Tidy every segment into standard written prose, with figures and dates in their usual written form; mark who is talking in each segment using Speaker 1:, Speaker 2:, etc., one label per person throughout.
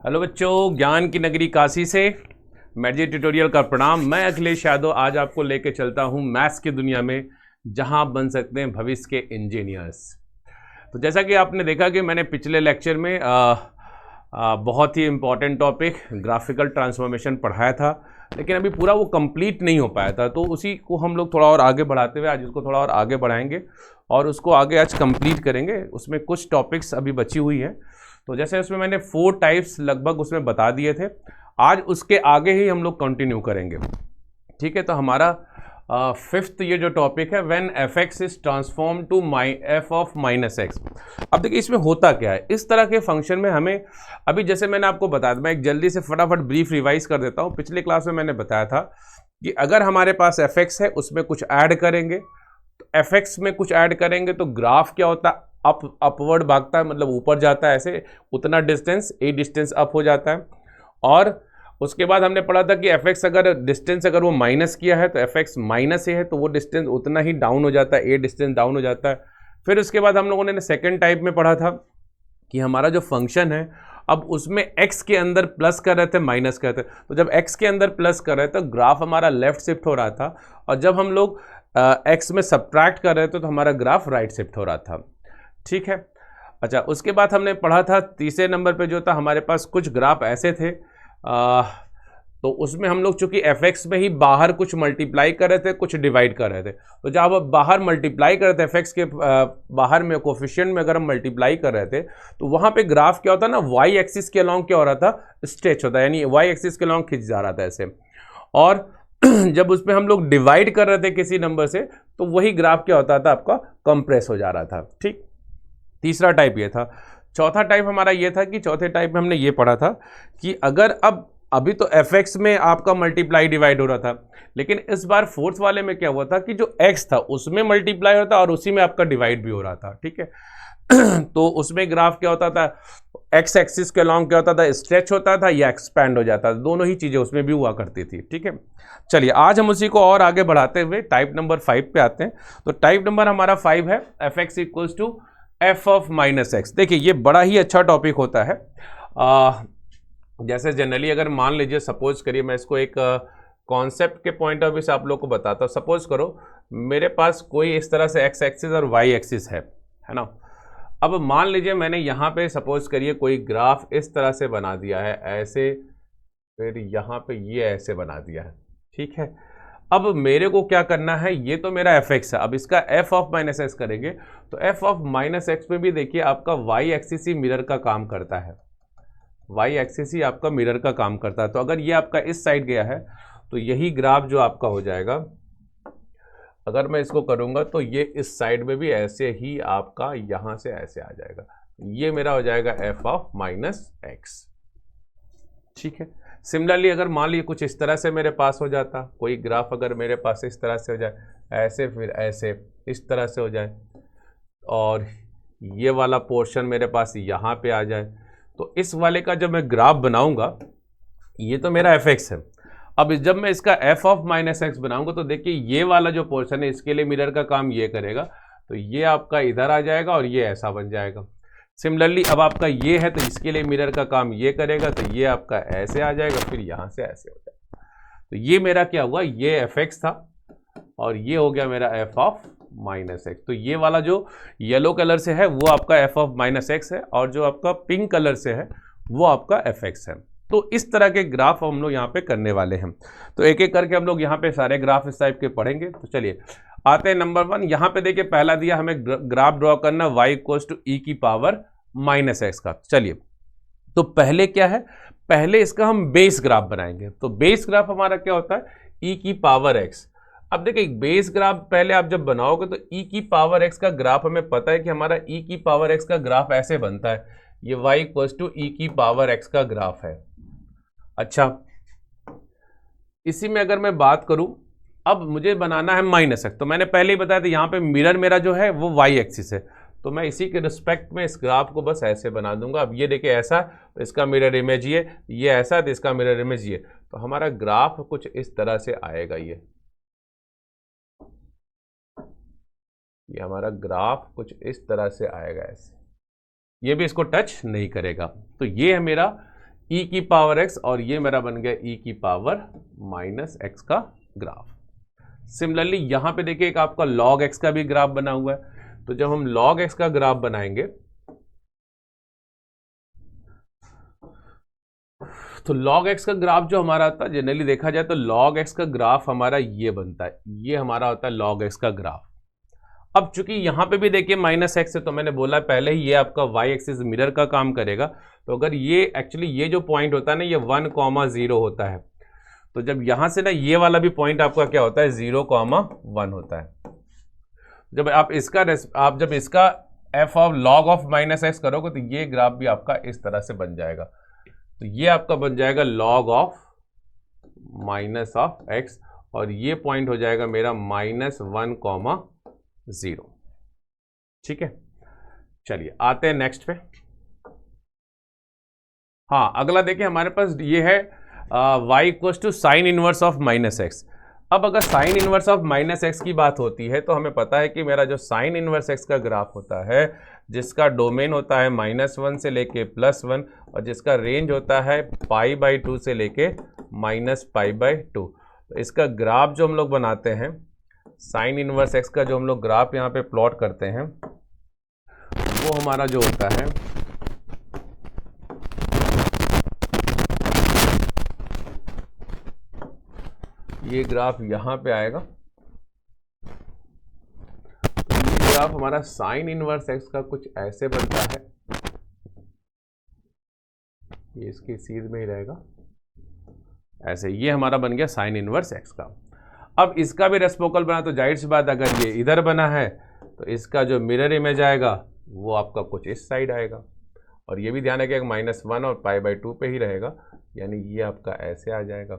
Speaker 1: Hello बच्चों, ज्ञान की नगरी काशी से मैथ्स ट्यूटोरियल का प्रणाम। मैं अखिलेश यादव आज आपको लेके चलता हूँ मैथ्स की दुनिया में, जहाँ आप बन सकते हैं भविष्य के इंजीनियर्स। तो जैसा कि आपने देखा कि मैंने पिछले लेक्चर में बहुत ही इम्पॉर्टेंट टॉपिक ग्राफिकल ट्रांसफॉर्मेशन पढ़ाया था, लेकिन अभी पूरा वो कंप्लीट नहीं हो पाया था। तो उसी को हम लोग थोड़ा और आगे बढ़ाते हुए आज उसको थोड़ा और आगे बढ़ाएंगे और उसको आगे आज कंप्लीट करेंगे। उसमें कुछ टॉपिक्स अभी बची हुई हैं। तो जैसे उसमें मैंने 4 टाइप्स लगभग उसमें बता दिए थे, आज उसके आगे ही हम लोग कंटिन्यू करेंगे। ठीक है, तो हमारा फिफ्थ ये जो टॉपिक है, when f x is transform to f of minus x. अब देखिए इसमें होता क्या है, इस तरह के फंक्शन में हमें अभी जैसे मैंने आपको बताया था, मैं एक जल्दी से फटाफट ब्रीफ रिवाइज कर देता हूँ। पिछले क्लास में मैंने बताया था कि अगर हमारे पास एफ एक्स है उसमें कुछ ऐड करेंगे, तो एफ एक्स में कुछ ऐड करेंगे तो ग्राफ क्या होता है, अपवर्ड भागता है, मतलब ऊपर जाता है, ऐसे उतना डिस्टेंस ए डिस्टेंस अप हो जाता है। और उसके बाद हमने पढ़ा था कि एफ एक्स अगर डिस्टेंस अगर वो माइनस किया है तो एफ एक्स माइनस ए है तो वो डिस्टेंस उतना ही डाउन हो जाता है, ए डिस्टेंस डाउन हो जाता है। फिर उसके बाद हम लोगों ने सेकेंड टाइप में पढ़ा था कि हमारा जो फंक्शन है अब उसमें x के अंदर प्लस कर रहे थे माइनस कर रहे थे, तो जब x के अंदर प्लस कर रहे थे तो ग्राफ हमारा लेफ्ट शिफ्ट हो रहा था, और जब हम लोग x में सब्ट्रैक्ट कर रहे थे तो हमारा ग्राफ राइट शिफ्ट हो रहा था। ठीक है, अच्छा उसके बाद हमने पढ़ा था तीसरे नंबर पे जो था हमारे पास कुछ ग्राफ ऐसे थे, तो उसमें हम लोग चूंकि एफ एक्स में ही बाहर कुछ मल्टीप्लाई कर रहे थे, कुछ डिवाइड कर रहे थे। तो जब आप बाहर मल्टीप्लाई कर रहे थे एफ एक्स के बाहर में कोफिशिएंट में अगर हम मल्टीप्लाई कर रहे थे तो वहाँ पे ग्राफ क्या होता है ना, वाई एक्सिस के अलॉन्ग क्या हो रहा था, स्ट्रेच होता है, यानी वाई एक्सिस के अलॉन्ग खिंच जा रहा था ऐसे। और जब उसमें हम लोग डिवाइड कर रहे थे किसी नंबर से तो वही ग्राफ क्या होता था, आपका कंप्रेस हो जा रहा था। ठीक, तीसरा टाइप ये था। चौथा टाइप हमारा ये था कि चौथे टाइप में हमने ये पढ़ा था कि अगर अभी तो एफ एक्स में आपका मल्टीप्लाई डिवाइड हो रहा था, लेकिन इस बार फोर्थ वाले में क्या हुआ था कि जो एक्स था उसमें मल्टीप्लाई होता और उसी में आपका डिवाइड भी हो रहा था। ठीक है तो उसमें ग्राफ क्या होता था, एक्स एक्सिस के अलॉन्ग क्या होता था, स्ट्रेच होता था या एक्सपैंड हो जाता था, दोनों ही चीजें उसमें भी हुआ करती थी। ठीक है, चलिए आज हम उसी को और आगे बढ़ाते हुए टाइप नंबर 5 पे आते हैं। तो टाइप नंबर हमारा 5 है f x equals to f of minus x. देखिए ये बड़ा ही अच्छा टॉपिक होता है। जैसे जनरली अगर मान लीजिए, सपोज करिए मैं इसको एक कॉन्सेप्ट के पॉइंट ऑफ व्यू से आप लोग को बताता हूँ। सपोज करो मेरे पास कोई इस तरह से एक्स एक्सिस और वाई एक्सिस है ना। अब मान लीजिए मैंने यहाँ पे सपोज करिए कोई ग्राफ इस तरह से बना दिया है ऐसे, फिर यहाँ पे ये ऐसे बना दिया है। ठीक है, अब मेरे को क्या करना है, ये तो मेरा एफ एक्स है, अब इसका एफ ऑफ माइनस एक्स करेंगे तो एफ ऑफ माइनस एक्स में भी देखिए आपका वाई एक्सिस ही मिरर का काम करता है, वाई एक्सिस ही आपका मिरर का काम करता है। तो अगर ये आपका इस साइड गया है तो यही ग्राफ जो आपका हो जाएगा, अगर मैं इसको करूंगा तो ये इस साइड में भी ऐसे ही आपका यहां से ऐसे आ जाएगा, ये मेरा हो जाएगा एफ ऑफ माइनस एक्स। ठीक है, सिमिलरली अगर मान लीजिए कुछ इस तरह से मेरे पास हो जाता, कोई ग्राफ अगर मेरे पास इस तरह से हो जाए ऐसे, फिर ऐसे इस तरह से हो जाए, और ये वाला पोर्शन मेरे पास यहाँ पे आ जाए, तो इस वाले का जब मैं ग्राफ बनाऊंगा, ये तो मेरा एफ एक्स है। अब जब मैं इसका एफ ऑफ माइनस एक्स बनाऊंगा तो देखिए ये वाला जो पोर्शन है इसके लिए मिरर का काम ये करेगा, तो ये आपका इधर आ जाएगा और ये ऐसा बन जाएगा। सिमिलरली अब आपका ये है तो इसके लिए मिरर का काम ये करेगा, तो ये आपका ऐसे आ जाएगा, फिर यहाँ से ऐसे हो जाएगा। तो ये मेरा क्या हुआ, ये एफ एक्स था और ये हो गया मेरा एफ ऑफ माइनस एक्स। तो ये वाला जो येलो कलर से है वो आपका एफ ऑफ माइनस एक्स है, और जो आपका पिंक कलर से है वो आपका एफ एक्स है। तो इस तरह के ग्राफ हम लोग यहाँ पे करने वाले हैं। तो एक एक करके हम लोग यहाँ पे सारे ग्राफ इस टाइप के पढ़ेंगे। तो चलिए आते हैं नंबर 1। यहाँ पे देखिए पहला दिया हमें ग्राफ ड्रॉ करना y इक्वल्स टू ई की पावर माइनस एक्स का। चलिए तो पहले क्या है, पहले इसका हम बेस ग्राफ बनाएंगे। तो बेस ग्राफ हमारा क्या होता है, ई की पावर एक्स। अब देखिए बेस ग्राफ पहले आप जब बनाओगे तो ई की पावर एक्स का ग्राफ हमें पता है कि हमारा ई की पावर एक्स का ग्राफ ऐसे बनता है, ये y इक्वल्स टू ई की पावर एक्स का ग्राफ है। अच्छा, इसी में अगर मैं बात करूं, अब मुझे बनाना है माइनस एक्स, तो मैंने पहले ही बताया था यहाँ पे मिरर मेरा जो है वो वाई एक्सिस है, तो मैं इसी के रिस्पेक्ट में इस ग्राफ को बस ऐसे बना दूंगा। अब ये देखिए ऐसा, तो इसका मिरर इमेज ये ऐसा, तो इसका मिरर इमेज ये, तो हमारा ग्राफ कुछ इस तरह से आएगा। ये हमारा ग्राफ कुछ इस तरह से आएगा ऐसे, ये भी इसको टच नहीं करेगा। तो ये है मेरा ई की पावर एक्स और ये मेरा बन गया ई की पावर माइनस एक्स का ग्राफ। सिमिलरली यहां पे देखिए एक आपका log x का भी ग्राफ बना हुआ है। तो जब हम log x का ग्राफ बनाएंगे तो log x का ग्राफ जो हमारा आता है, जनरली देखा जाए तो log x का ग्राफ हमारा ये बनता है, ये हमारा होता है log x का ग्राफ। अब चूंकि यहां पे भी देखिए माइनस एक्स है, तो मैंने बोला पहले ही ये आपका y एक्सिस मिरर का काम करेगा। तो अगर ये एक्चुअली ये जो पॉइंट होता है ना, ये 1,0 होता है, तो जब यहां से ना ये वाला भी पॉइंट आपका क्या होता है 0,1 होता है। जब आप जब इसका f of log of minus x करोगे तो ये ग्राफ भी आपका इस तरह से बन जाएगा। तो ये आपका बन जाएगा log of minus of x और ये पॉइंट हो जाएगा मेरा -1,0। ठीक है, चलिए आते हैं नेक्स्ट पे। हाँ, अगला देखिए हमारे पास ये है y equals to sine inverse of minus x. अब अगर sine inverse of minus x की बात होती है तो हमें पता है कि मेरा जो साइन इनवर्स एक्स का ग्राफ होता है, जिसका डोमेन होता है -1 से लेके +1 और जिसका रेंज होता है π/2 से लेके -π/2। तो इसका ग्राफ जो हम लोग बनाते हैं, साइन इनवर्स एक्स का जो हम लोग ग्राफ यहाँ पे प्लॉट करते हैं, वो हमारा जो होता है ये ग्राफ यहां पे आएगा। तो ये ग्राफ हमारा साइन इनवर्स एक्स का कुछ ऐसे बनता है, ये इसके सीध में ही रहेगा ऐसे। ये हमारा बन गया साइन इनवर्स एक्स का। अब इसका भी रेसिप्रोकल बना तो जाहिर सी बात अगर ये इधर बना है तो इसका जो मिरर इमेज आएगा वो आपका कुछ इस साइड आएगा। और ये भी ध्यान रखिएगा -1 और π/2 पे ही रहेगा, यानी ये आपका ऐसे आ जाएगा।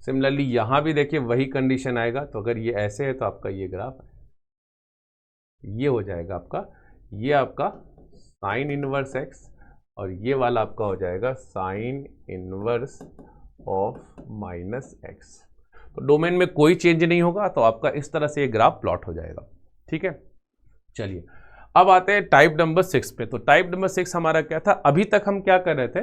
Speaker 1: सिमिलरली यहां भी देखिए वही कंडीशन आएगा। तो अगर ये ऐसे है तो आपका ये ग्राफ ये हो जाएगा आपका, ये आपका साइन इनवर्स एक्स और ये वाला आपका हो जाएगा sign inverse of minus x. तो डोमेन में कोई चेंज नहीं होगा, तो आपका इस तरह से ये ग्राफ प्लॉट हो जाएगा। ठीक है, चलिए अब आते हैं टाइप नंबर 6 पे। तो टाइप नंबर 6 हमारा क्या था, अभी तक हम क्या कर रहे थे,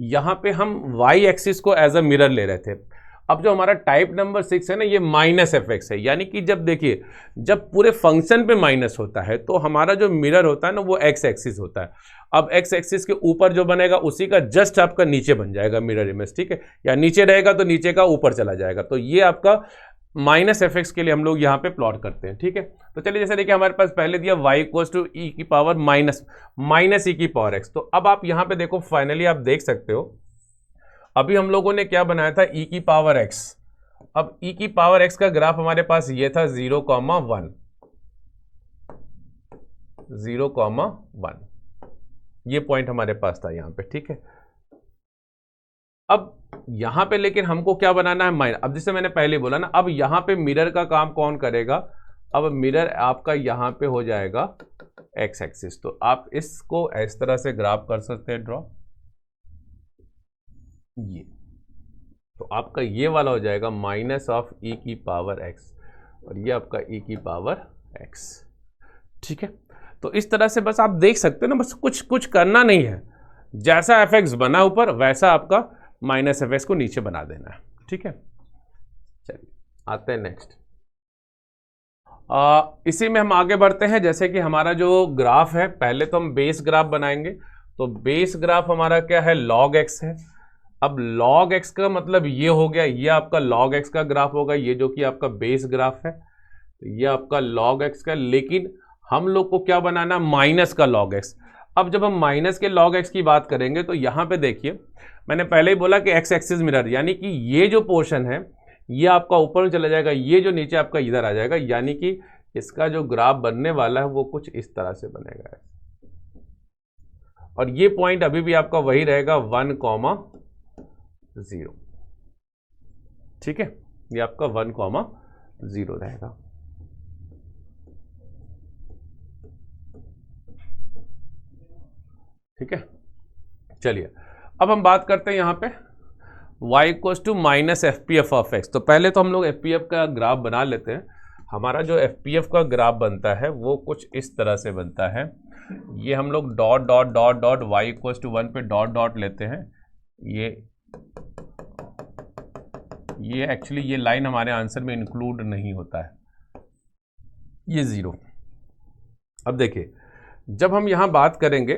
Speaker 1: यहाँ पे हम y एक्सिस को एज अ मिरर ले रहे थे। अब जो हमारा टाइप नंबर 6 है ना, ये -fx है, यानी कि जब देखिए जब पूरे फंक्शन पे माइनस होता है तो हमारा जो मिरर होता है ना वो x एक्सिस होता है। अब x एक्सिस के ऊपर जो बनेगा उसी का जस्ट आपका नीचे बन जाएगा मिरर इमेज। ठीक है, या नीचे रहेगा तो नीचे का ऊपर चला जाएगा। तो ये आपका -fx के लिए हम लोग यहाँ पे प्लॉट करते हैं। ठीक है, तो चलिए जैसे देखिए हमारे पास पहले दिया y इक्वल्स टू e की पावर माइनस e की पावर x। तो अब आप यहाँ पे देखो फाइनली आप देख सकते हो अभी हम लोगों ने क्या बनाया था e की पावर x। अब e की पावर x का ग्राफ हमारे पास ये था 0,1 ये पॉइंट हमारे पास था यहाँ पे। ठीक है, अब यहां पे लेकिन हमको क्या बनाना है माइनस। अब जैसे मैंने पहले बोला ना, अब यहां पे मिरर का काम कौन करेगा, अब मिरर आपका यहां पे हो जाएगा x एक्सिस। तो आप इसको इस तरह से ग्राफ कर सकते हैं ड्रॉ, ये तो आपका ये वाला हो जाएगा माइनस ऑफ e की पावर x और ये आपका e की पावर x। ठीक है, तो इस तरह से बस आप देख सकते हो ना, बस कुछ करना नहीं है, जैसा fx बना ऊपर वैसा आपका -fx को नीचे बना देना है। ठीक है, चलिए आते हैं नेक्स्ट। इसी में हम आगे बढ़ते हैं। जैसे कि हमारा जो ग्राफ है, पहले तो हम बेस ग्राफ बनाएंगे। तो बेस ग्राफ हमारा क्या है, log x है। अब log x का मतलब ये हो गया, ये आपका log x का ग्राफ होगा, ये जो कि आपका बेस ग्राफ है। तो ये आपका log x का, लेकिन हम लोग को क्या बनाना, माइनस का log x। अब जब हम माइनस के log x की बात करेंगे तो यहाँ पे देखिए मैंने पहले ही बोला कि x एक्सिस मिरर, यानी कि ये जो पोर्शन है ये आपका ऊपर चला जाएगा, ये जो नीचे आपका इधर आ जाएगा, यानी कि इसका जो ग्राफ बनने वाला है वो कुछ इस तरह से बनेगा। और ये पॉइंट अभी भी आपका वही रहेगा 1,0। ठीक है, ये आपका 1,0 रहेगा। ठीक है, चलिए अब हम बात करते हैं यहाँ पे y equals to -fpf of x। तो पहले तो हम लोग fpf का ग्राफ बना लेते हैं। हमारा जो fpf का ग्राफ बनता है वो कुछ इस तरह से बनता है। ये हम लोग dot dot dot dot y equals to 1 पे डॉट डॉट लेते हैं, ये एक्चुअली ये लाइन हमारे आंसर में इंक्लूड नहीं होता है, ये 0। अब देखिए जब हम यहां बात करेंगे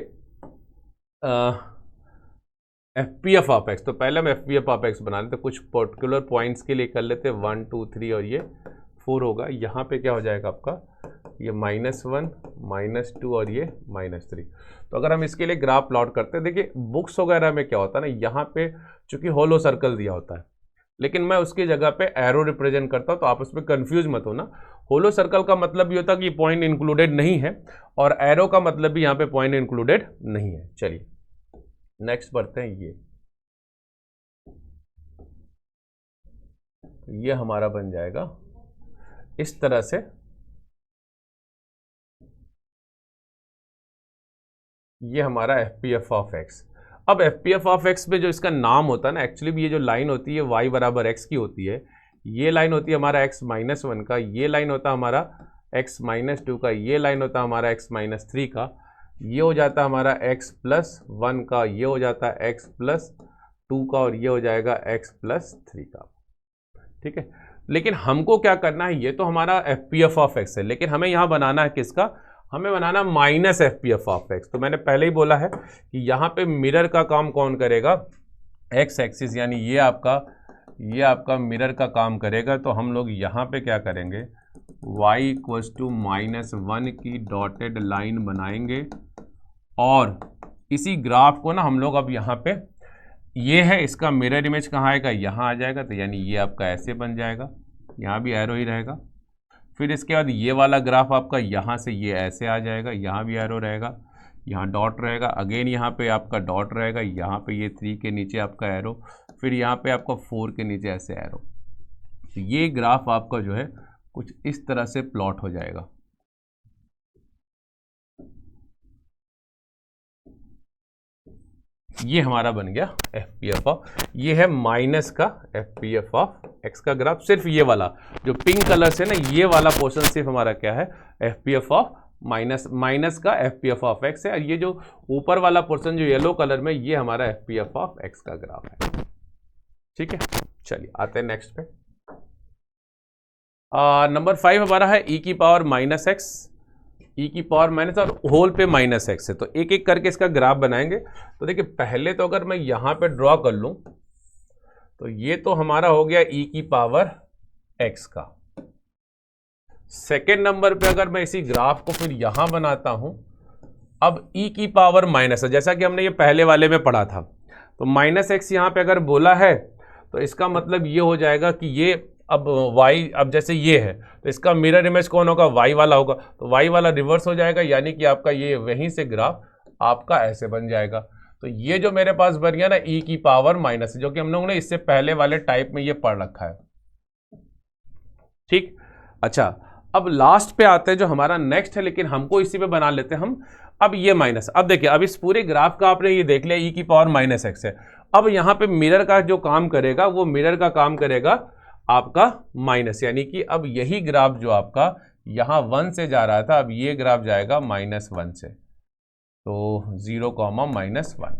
Speaker 1: FPF ऑफ एक्स, तो पहले हम FPF ऑफ एक्स बना लेते, कुछ पर्टिकुलर पॉइंट्स के लिए कर लेते, 1 2 3 और ये 4 होगा। यहाँ पे क्या हो जाएगा आपका, ये -1 -2 और ये -3। तो अगर हम इसके लिए ग्राफ प्लॉट करते हैं, देखिए बुक्स वगैरह में क्या होता है ना, यहाँ पे चूंकि होलो सर्कल दिया होता है, लेकिन मैं उसकी जगह पे एरो रिप्रेजेंट करता हूँ, तो आप उसमें कंफ्यूज मत होना। होलो सर्कल का मतलब ये होता है कि पॉइंट इंक्लूडेड नहीं है, और एरो का मतलब भी यहाँ पे पॉइंट इंक्लूडेड नहीं है। चलिए नेक्स्ट बढ़ते हैं। ये हमारा बन जाएगा इस तरह से, ये हमारा FPF ऑफ एक्स। अब FPF ऑफ एक्स में जो इसका नाम होता है ना, एक्चुअली ये जो लाइन होती है y बराबर x की होती है, ये लाइन होती है हमारा x-1 का, ये लाइन होता है हमारा x-2 का, ये लाइन होता है हमारा x-3 का, ये हो जाता है हमारा x+1 का, ये हो जाता है x+2 का, और ये हो जाएगा x+3 का। ठीक है, लेकिन हमको क्या करना है, ये तो हमारा FPF ऑफ एक्स है, लेकिन हमें यहाँ बनाना है किसका, हमें बनाना -FPF ऑफ एक्स। तो मैंने पहले ही बोला है कि यहाँ पे मिरर का काम कौन करेगा, एक्स एक्सिस, यानी ये आपका मिरर का काम करेगा। तो हम लोग यहाँ पे क्या करेंगे, y = -1 की डॉटेड लाइन बनाएंगे, और इसी ग्राफ को ना हम लोग अब यहाँ पे, ये है इसका मिरर इमेज कहाँ आएगा, यहाँ आ जाएगा, तो यानी ये आपका ऐसे बन जाएगा, यहाँ भी एरो ही रहेगा। फिर इसके बाद ये वाला ग्राफ आपका यहाँ से ये ऐसे आ जाएगा, यहाँ भी एरो रहेगा, यहाँ डॉट रहेगा, अगेन यहाँ पे आपका डॉट रहेगा, यहाँ पे ये 3 के नीचे आपका एरो, फिर यहाँ पे आपका 4 के नीचे ऐसे एरो। तो ये ग्राफ आपका जो है कुछ इस तरह से प्लॉट हो जाएगा। ये हमारा बन गया FPF ऑफ, ये है माइनस का FPF ऑफ एक्स का ग्राफ। सिर्फ ये वाला जो पिंक कलर से ना, ये वाला पोर्शन सिर्फ हमारा क्या है, FPF ऑफ माइनस का FPF ऑफ एक्स है, और ये जो ऊपर वाला पोर्शन जो येलो कलर में, ये हमारा FPF ऑफ एक्स का ग्राफ है। ठीक है, चलिए आते हैं नेक्स्ट पे। नंबर 5 हमारा है e की पावर -x, e की पावर माइनस और होल पे -x है। तो एक एक करके इसका ग्राफ बनाएंगे। तो देखिए पहले तो अगर मैं यहाँ पे ड्रॉ कर लूँ, तो ये तो हमारा हो गया e की पावर x का। सेकेंड नंबर पे अगर मैं इसी ग्राफ को फिर यहाँ बनाता हूँ, अब e की पावर माइनस है, जैसा कि हमने ये पहले वाले में पढ़ा था। तो -x यहाँ पे अगर बोला है, तो इसका मतलब ये हो जाएगा कि ये अब y, अब जैसे ये है, तो इसका मिरर इमेज कौन होगा, y वाला होगा। तो y वाला रिवर्स हो जाएगा, यानी कि आपका ये वहीं से ग्राफ आपका ऐसे बन जाएगा। तो ये जो मेरे पास बन गया ना e की पावर माइनस, जो कि हम लोगों ने इससे पहले वाले टाइप में ये पढ़ रखा है। ठीक, अच्छा अब लास्ट पे आते हैं जो हमारा नेक्स्ट है, लेकिन हमको इसी पे बना लेते हैं हम। अब ये माइनस, अब देखिए अब इस पूरे ग्राफ का आपने ये देख लिया e की पावर -x है। अब यहाँ पे मिरर का जो काम करेगा, वो मिरर का काम करेगा आपका माइनस, यानी कि अब यही ग्राफ जो आपका यहाँ 1 से जा रहा था, अब ये ग्राफ जाएगा -1 से, तो 0, -1।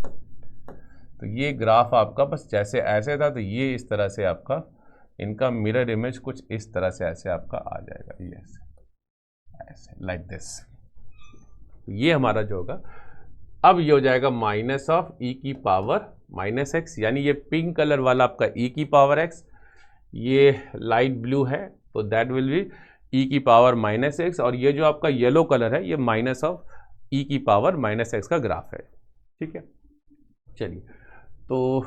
Speaker 1: तो ये ग्राफ आपका बस जैसे ऐसे था, तो ये इस तरह से आपका इनका मिरर इमेज कुछ इस तरह से ऐसे आपका आ जाएगा, ये ऐसे लाइक दिस। ये हमारा जो होगा, अब ये हो जाएगा -e की पावर -x, यानी ये पिंक कलर वाला आपका e की पावर x, ये लाइट ब्लू है तो दैट विल बी e की पावर -x, और ये जो आपका येलो कलर है, ये -e की पावर -x का ग्राफ है। ठीक है, चलिए तो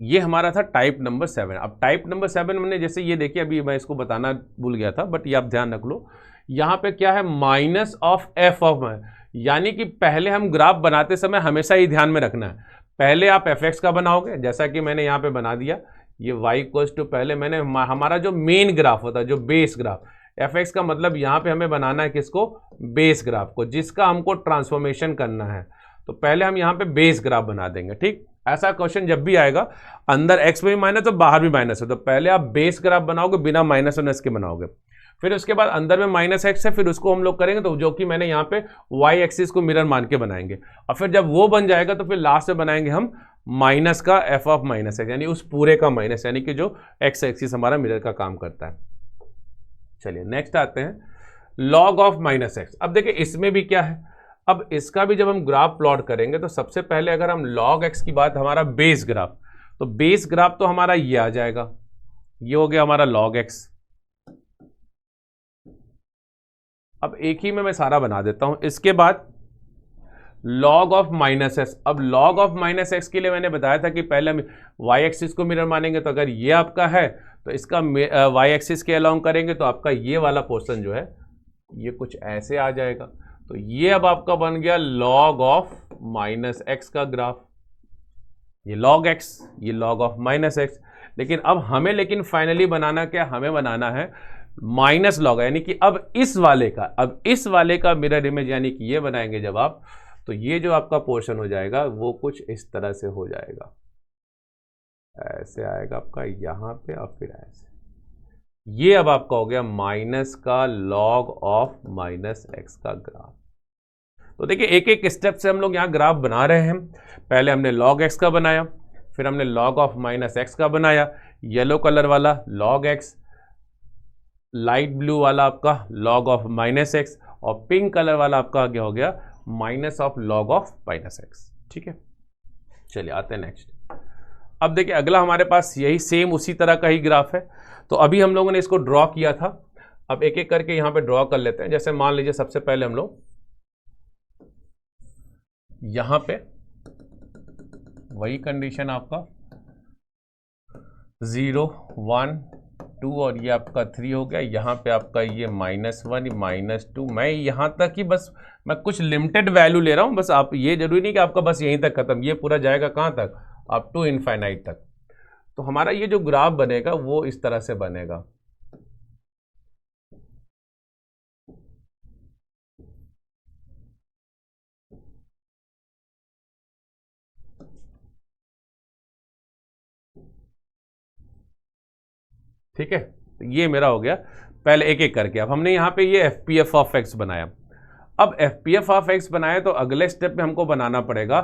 Speaker 1: ये हमारा था टाइप नंबर 7। अब टाइप नंबर 7 मैंने जैसे ये देखिए, अभी मैं इसको बताना भूल गया था, बट ये आप ध्यान रख लो, यहाँ पे क्या है, -f ऑफ, यानी कि पहले हम ग्राफ बनाते समय हमेशा ही ध्यान में रखना है, पहले आप fx का बनाओगे, जैसा कि मैंने यहाँ पे बना दिया, ये y = पहले मैंने हमारा जो मेन ग्राफ होता है, जो बेस ग्राफ, fx का मतलब यहाँ पे हमें बनाना है किसको, बेस ग्राफ को, जिसका हमको ट्रांसफॉर्मेशन करना है। तो पहले हम यहाँ पे बेस ग्राफ बना देंगे। ठीक, ऐसा क्वेश्चन जब भी आएगा, अंदर x में भी माइनस तो बाहर भी माइनस है, तो पहले आप बेस ग्राफ बनाओगे, बिना -1 के बनाओगे। फिर उसके बाद अंदर में माइनस एक्स है, फिर उसको हम लोग करेंगे तो जो कि मैंने यहाँ पे वाई एक्सिस को मिरर मान के बनाएंगे, और फिर जब वो बन जाएगा तो फिर लास्ट में बनाएंगे हम माइनस का एफ ऑफ माइनस एक्स, यानी उस पूरे का माइनस, यानी कि जो एक्स एक्सिस हमारा मिरर का काम करता है। चलिए नेक्स्ट आते हैं लॉग ऑफ माइनस एक्स। अब देखिए इसमें भी क्या है, अब इसका भी जब हम ग्राफ प्लॉट करेंगे तो सबसे पहले अगर हम लॉग एक्स की बात, हमारा बेस ग्राफ, तो बेस ग्राफ तो हमारा ये आ जाएगा, ये हो गया हमारा लॉग एक्स। अब एक ही में मैं सारा बना देता हूं। इसके बाद लॉग ऑफ माइनस एक्स। अब लॉग ऑफ माइनस एक्स के लिए मैंने बताया था कि पहले हम वाई एक्सिस को मिरर मानेंगे, तो अगर ये आपका है तो इसका वाई एक्सिस के अलोंग करेंगे तो आपका ये वाला पोर्शन जो है ये कुछ ऐसे आ जाएगा। तो ये अब आपका बन गया लॉग ऑफ माइनस एक्स का ग्राफ, ये लॉग एक्स, ये लॉग ऑफ माइनस एक्स। लेकिन अब हमें लेकिन फाइनली बनाना क्या, हमें बनाना है माइनस लॉग, यानी कि अब इस वाले का मिरर इमेज, यानी कि ये बनाएंगे जब आप, तो ये जो आपका पोर्शन हो जाएगा वो कुछ इस तरह से हो जाएगा, ऐसे आएगा आपका यहाँ पे और फिर ऐसे। ये अब आपका हो गया माइनस का लॉग ऑफ माइनस एक्स का ग्राफ। तो देखिए एक एक स्टेप से हम लोग यहाँ ग्राफ बना रहे हैं। पहले हमने लॉग एक्स का बनाया, फिर हमने लॉग ऑफ माइनस एक्स का बनाया, येलो कलर वाला लॉग एक्स, लाइट ब्लू वाला आपका लॉग ऑफ माइनस एक्स, और पिंक कलर वाला आपका क्या हो गया, minus of log of minus x. ठीक है, चलिए आते हैं नेक्स्ट। अब देखिए अगला हमारे पास यही सेम उसी तरह का ही ग्राफ है। तो अभी हम लोगों ने इसको ड्रॉ किया था, अब एक एक करके यहाँ पे ड्रॉ कर लेते हैं। जैसे मान लीजिए सबसे पहले हम लोग यहाँ पे वही कंडीशन आपका 0 1 2 और ये आपका 3 हो गया, यहाँ पे आपका ये -1 -2, मैं यहाँ तक ही बस मैं कुछ लिमिटेड वैल्यू ले रहा हूँ, बस आप ये जरूरी नहीं कि आपका बस यहीं तक खत्म, ये पूरा जाएगा कहाँ तक, अप टू इनफाइनाइट तक। तो हमारा ये जो ग्राफ बनेगा वो इस तरह से बनेगा। ठीक है, तो ये मेरा हो गया पहले एक एक करके। अब हमने यहाँ पे ये F P F of x बनाया। अब F P F of x बनाया तो अगले स्टेप में हमको बनाना पड़ेगा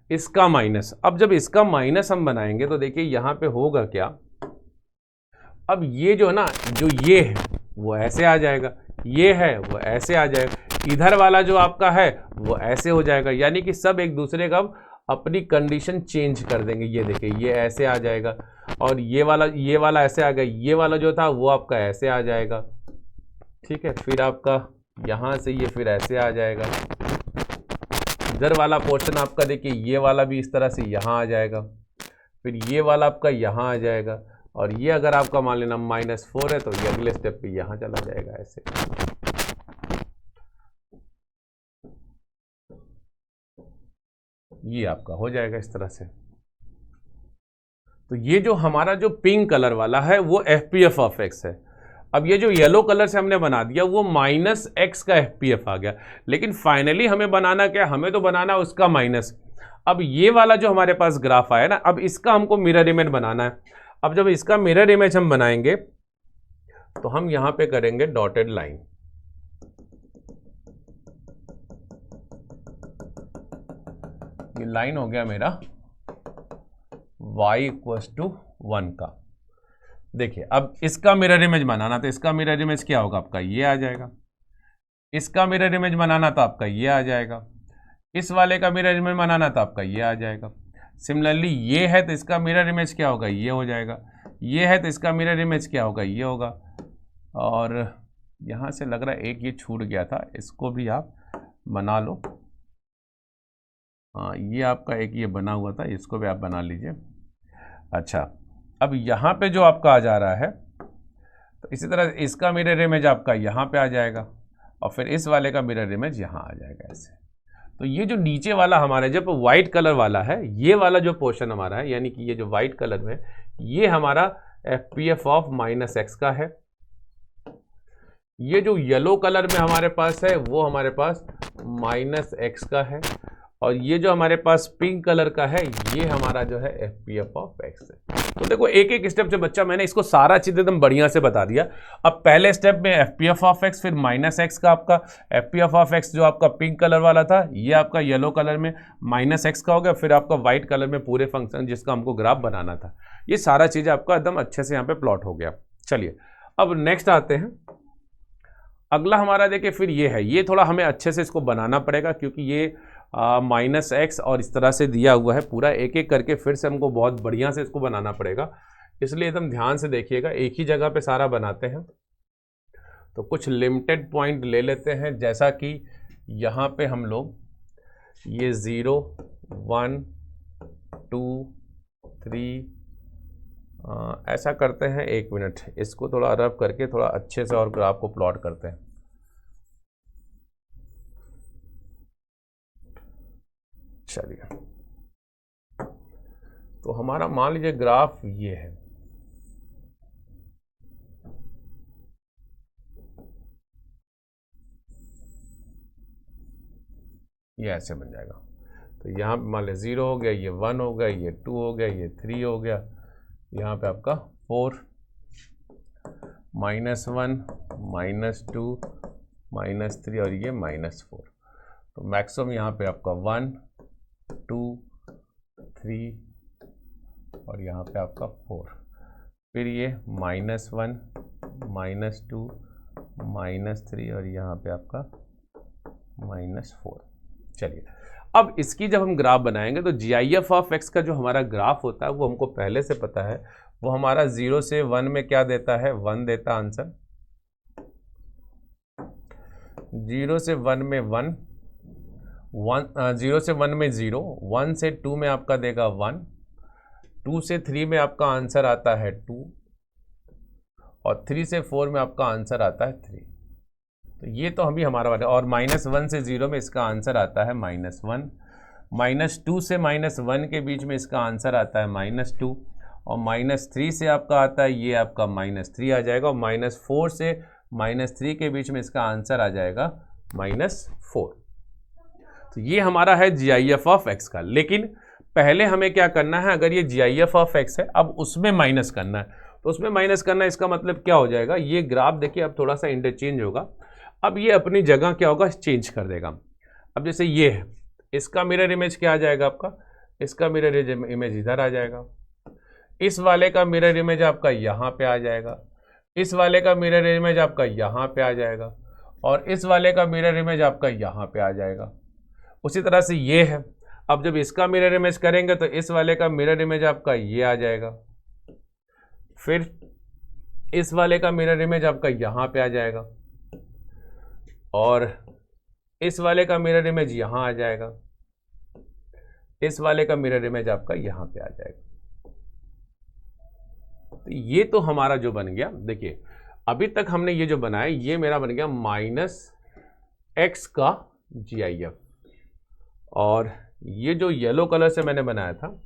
Speaker 1: इसका माइनस। अब जब इसका माइनस हम बनाएंगे तो देखिए यहाँ पे होगा क्या, अब ये जो है ना, जो ये है वो ऐसे आ जाएगा, ये है वो ऐसे आ जाएगा, इधर वाला जो आपका है वो ऐसे हो जाएगा, यानी कि सब एक दूसरे का अपनी कंडीशन चेंज कर देंगे। ये देखिए ये ऐसे आ जाएगा, और ये वाला ऐसे आ गया, ये वाला जो था वो आपका ऐसे आ जाएगा। ठीक है, फिर आपका यहाँ से ये फिर ऐसे आ जाएगा, इधर वाला पोर्शन आपका देखिए ये वाला भी इस तरह से यहाँ आ जाएगा, फिर ये वाला आपका यहाँ आ जाएगा, और ये अगर आपका मान लेना -4 है तो ये अगले स्टेप पे यहाँ चला जाएगा ऐसे। ये आपका हो जाएगा इस तरह से। तो ये जो हमारा जो पिंक कलर वाला है वो F P F of x है। अब ये जो येलो कलर से हमने बना दिया वो -x का एफ पी एफ आ गया, लेकिन फाइनली हमें बनाना क्या, हमें तो बनाना उसका माइनस। अब ये वाला जो हमारे पास ग्राफ आया ना, अब इसका हमको मिरर इमेज बनाना है। अब जब इसका मिरर इमेज हम बनाएंगे तो हम यहां पे करेंगे डॉटेड लाइन। ये लाइन हो गया मेरा y = 1 का। देखिए अब इसका मिरर इमेज बनाना, तो इसका मिरर इमेज क्या होगा आपका, ये आ जाएगा। इसका मिरर इमेज बनाना तो आपका ये आ जाएगा। इस वाले का मिरर इमेज बनाना तो आपका ये आ जाएगा। सिमिलरली ये है तो इसका मिरर इमेज क्या होगा, ये हो जाएगा। ये है तो इसका मिरर इमेज क्या होगा, ये होगा। और यहाँ से लग रहा है एक ये छूट गया था, इसको भी आप बना लो। हाँ, ये आपका एक ये बना हुआ था, इसको भी आप बना लीजिए। अच्छा, अब यहाँ पे जो आपका आ जा रहा है, तो इसी तरह इसका मिरर इमेज आपका यहाँ पे आ जाएगा, और फिर इस वाले का मिरर इमेज यहाँ आ जाएगा ऐसे। तो ये जो नीचे वाला हमारा जब वाइट कलर वाला है, ये वाला जो पोर्शन हमारा है, यानी कि ये जो वाइट कलर में, ये हमारा F P F of -x का है। ये जो येलो कलर में हमारे पास है वो हमारे पास -x का है, और ये जो हमारे पास पिंक कलर का है ये हमारा जो है एफपीएफ ऑफ एक्स है। तो देखो एक एक स्टेप से बच्चा मैंने इसको सारा चीज एकदम बढ़िया से बता दिया। अब पहले स्टेप में एफपीएफ ऑफ एक्स, फिर माइनस एक्स का आपका एफपीएफ ऑफ एक्स जो आपका पिंक कलर वाला था ये आपका येलो कलर में माइनस एक्स का हो गया, फिर आपका व्हाइट कलर में पूरे फंक्शन जिसका हमको ग्राफ बनाना था। ये सारा चीज आपका एकदम अच्छे से यहाँ पे प्लॉट हो गया। चलिए अब नेक्स्ट आते हैं। अगला हमारा देखिए फिर ये है, ये थोड़ा हमें अच्छे से इसको बनाना पड़ेगा क्योंकि ये माइनस एक्स और इस तरह से दिया हुआ है पूरा, एक एक करके फिर से हमको बहुत बढ़िया से इसको बनाना पड़ेगा, इसलिए एकदम ध्यान से देखिएगा। एक ही जगह पे सारा बनाते हैं तो कुछ लिमिटेड पॉइंट ले लेते हैं, जैसा कि यहाँ पे हम लोग ये 0 1 2 3 ऐसा करते हैं। 1 मिनट, इसको थोड़ा रब करके थोड़ा अच्छे से और ग्राफ को प्लॉट करते हैं। चलिए तो हमारा मान लीजिए ग्राफ ये है, ये ऐसे बन जाएगा। तो यहाँ पे मान लीजिए 0 हो गया, ये 1 हो गया, ये 2 हो गया, ये 3 हो गया, यहाँ पे आपका 4 -1 -2 -3 और ये -4। तो मैक्सिमम यहाँ पे आपका 1 2 3 और यहाँ पे आपका 4, फिर ये -1 -2 -3 और यहाँ पे आपका -4। चलिए अब इसकी जब हम ग्राफ बनाएंगे तो GIF ऑफ x का जो हमारा ग्राफ होता है वो हमको पहले से पता है, वो हमारा 0 से 1 में क्या देता है, 1 देता आंसर। 0 से 1 में 1, 0 से 1 में 0, 1 से 2 में आपका देगा 1, 2 से 3 में आपका आंसर आता है 2 और 3 से 4 में आपका आंसर आता है 3। तो ये तो अभी हमारा वाला, और -1 से 0 में इसका आंसर आता है -1, -2 से -1 के बीच में इसका आंसर आता है -2 और -3 से आपका आता है ये आपका -3 आ जाएगा और -4 से -3 के बीच में इसका आंसर आ जाएगा -4। तो ये हमारा है GIF ऑफ x का। लेकिन पहले हमें क्या करना है, अगर ये GIF ऑफ x है अब उसमें माइनस करना है, तो उसमें माइनस करना इसका मतलब क्या हो जाएगा, ये ग्राफ देखिए अब थोड़ा सा इंटरचेंज होगा। अब ये अपनी जगह क्या होगा, चेंज कर देगा। अब जैसे ये है, इसका मिरर इमेज क्या आ जाएगा आपका, इसका मिरर इमेज इधर आ जाएगा, इस वाले का मिरर इमेज आपका यहाँ पे आ जाएगा, इस वाले का मिरर इमेज आपका यहाँ पे आ जाएगा और इस वाले का मिरर इमेज आपका यहाँ पे आ जाएगा। उसी तरह से ये है, अब जब इसका मिरर इमेज करेंगे तो इस वाले का मिरर इमेज आपका ये आ जाएगा, फिर इस वाले का मिरर इमेज आपका यहाँ पे आ जाएगा और इस वाले का मिरर इमेज यहाँ आ जाएगा, इस वाले का मिरर इमेज आपका यहाँ पे आ जाएगा। तो ये तो हमारा जो बन गया, देखिए अभी तक हमने ये जो बनाया ये मेरा बन गया -x का GIF, और ये जो येलो कलर से मैंने बनाया था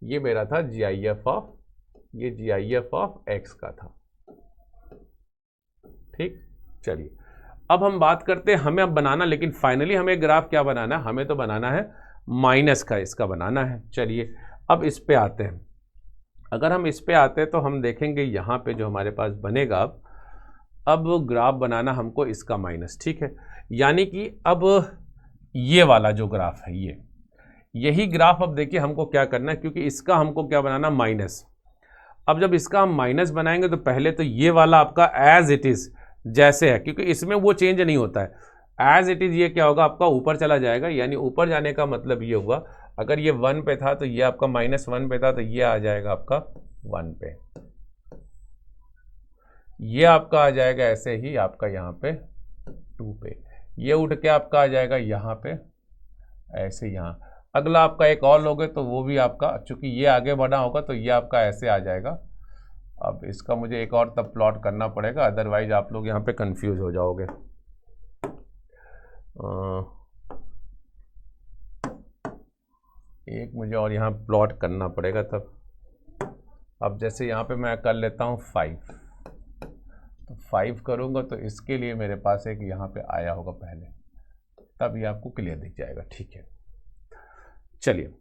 Speaker 1: ये मेरा था GIF ऑफ x का था। ठीक, चलिए अब हम बात करते हैं हमें अब बनाना, लेकिन फाइनली हमें ग्राफ क्या बनाना है, हमें तो बनाना है माइनस का, इसका बनाना है। चलिए अब इस पे आते हैं। अगर हम इस पे आते हैं तो हम देखेंगे यहाँ पे जो हमारे पास बनेगा, अब ग्राफ बनाना हमको इसका माइनस, ठीक है। यानी कि अब ये वाला जो ग्राफ है यही ग्राफ अब देखिए हमको क्या करना है, क्योंकि इसका हमको क्या बनाना, माइनस। अब जब इसका हम माइनस बनाएंगे तो पहले तो ये वाला आपका एज इट इज जैसे है, क्योंकि इसमें वो चेंज नहीं होता है, एज इट इज ये क्या होगा आपका ऊपर चला जाएगा। यानी ऊपर जाने का मतलब ये हुआ, अगर ये 1 पे था तो ये आपका -1 पे था तो ये आ जाएगा आपका 1 पे, ये आपका आ जाएगा ऐसे ही आपका यहाँ पे 2 पे, ये उठ के आपका आ जाएगा यहाँ पे ऐसे, यहाँ अगला आपका एक और लोगे तो वो भी आपका, चूंकि ये आगे बढ़ा होगा तो ये आपका ऐसे आ जाएगा। अब इसका मुझे एक और तब प्लॉट करना पड़ेगा, अदरवाइज आप लोग यहाँ पे कंफ्यूज हो जाओगे। एक मुझे और यहाँ प्लॉट करना पड़ेगा तब। अब जैसे यहाँ पे मैं कर लेता हूँ 5, तो 5 करूँगा तो इसके लिए मेरे पास एक यहाँ पे आया होगा पहले, तब ये आपको क्लियर दिख जाएगा, ठीक है। चलिए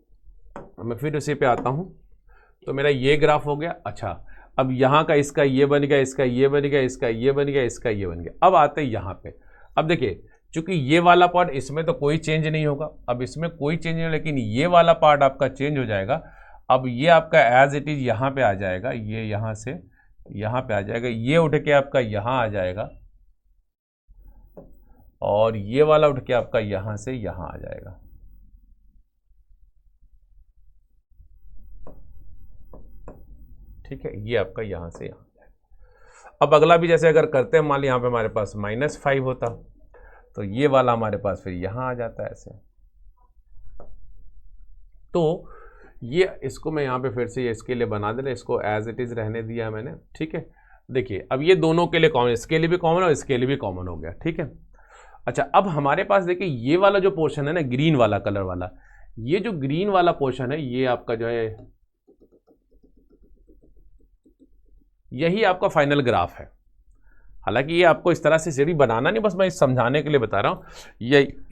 Speaker 1: मैं फिर उसी पे आता हूँ। तो मेरा ये ग्राफ हो गया। अच्छा, अब यहाँ का इसका ये बन गया, इसका ये बन गया, इसका ये बन गया, इसका ये बन गया। अब आते हैं यहाँ पे। अब देखिए, चूंकि ये वाला पार्ट इसमें तो कोई चेंज नहीं होगा, अब इसमें कोई चेंज नहीं, लेकिन ये वाला पार्ट आपका चेंज हो जाएगा। अब ये आपका एज इट इज यहाँ पे आ जाएगा, ये यहाँ से यहाँ पे आ जाएगा, ये उठ के आपका यहाँ आ जाएगा, और ये वाला उठ के आपका यहाँ से यहाँ आ जाएगा। ठीक है, ये आपका यहाँ से यहाँ जाएगा। अब अगला भी जैसे अगर करते हैं, मान ली यहाँ पे हमारे पास -5 होता, तो ये वाला हमारे पास फिर यहाँ आ जाता है ऐसे। तो ये इसको मैं यहाँ पे फिर से इसके लिए बना देना, इसको एज इट इज रहने दिया मैंने। ठीक है, देखिए अब ये दोनों के लिए कॉमन, इसके लिए भी कॉमन और इसके लिए भी कॉमन हो गया। ठीक है, अच्छा अब हमारे पास देखिए ये वाला जो पोर्शन है ना, ग्रीन वाला कलर वाला, ये जो ग्रीन वाला पोर्शन है, ये आपका जो है यही आपका फाइनल ग्राफ है। हालांकि ये आपको इस तरह से सीढ़ी बनाना नहीं, बस मैं इस समझाने के लिए बता रहा हूँ।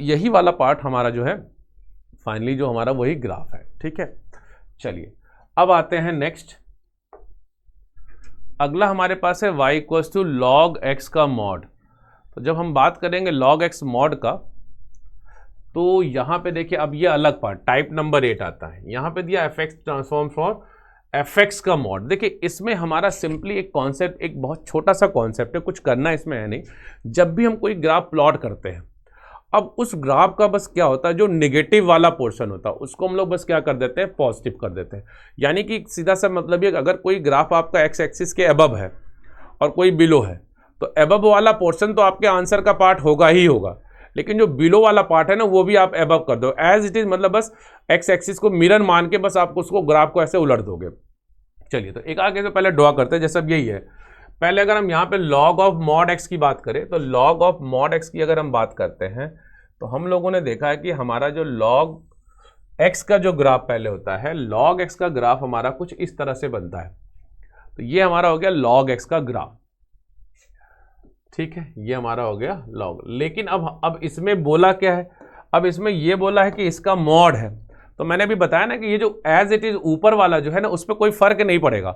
Speaker 1: यही वाला पार्ट हमारा जो है फाइनली जो हमारा वही ग्राफ है। ठीक है, चलिए अब आते हैं नेक्स्ट। अगला हमारे पास है y = log x का मॉड। तो जब हम बात करेंगे log x मॉड का, तो यहाँ पे देखिए अब ये अलग पार्ट टाइप नंबर 8 आता है। यहाँ पे दिया fx ट्रांसफॉर्म फॉर fx का मॉड। देखिए इसमें हमारा सिंपली एक कॉन्सेप्ट, एक बहुत छोटा सा कॉन्सेप्ट है, कुछ करना इसमें है नहीं। जब भी हम कोई ग्राफ प्लॉट करते हैं, अब उस ग्राफ का बस क्या होता है, जो नेगेटिव वाला पोर्शन होता है उसको हम लोग बस क्या कर देते हैं, पॉजिटिव कर देते हैं। यानी कि सीधा सा मतलब ये, अगर कोई ग्राफ आपका एक्स एक्सिस के अबव है और कोई बिलो है, तो अबव वाला पोर्शन तो आपके आंसर का पार्ट होगा ही होगा, लेकिन जो बिलो वाला पार्ट है ना, वो भी आप अबव कर दो एज इट इज, मतलब बस एक्स एक्सिस को मिरर मान के बस आप उसको ग्राफ को ऐसे उलट दोगे। चलिए तो एक आगे से पहले ड्रॉ करते हैं, जैसे अब यही है। पहले अगर हम यहाँ पे log ऑफ मॉड एक्स की बात करें, तो log ऑफ मॉड एक्स की अगर हम बात करते हैं, तो हम लोगों ने देखा है कि हमारा जो log x का जो ग्राफ पहले होता है, log x का ग्राफ हमारा कुछ इस तरह से बनता है। तो ये हमारा हो गया log x का ग्राफ। ठीक है, ये हमारा हो गया log। लेकिन अब इसमें बोला क्या है, अब इसमें ये बोला है कि इसका मॉड है। तो मैंने अभी बताया ना कि ये जो एज इट इज ऊपर वाला जो है ना, उस पर कोई फर्क नहीं पड़ेगा,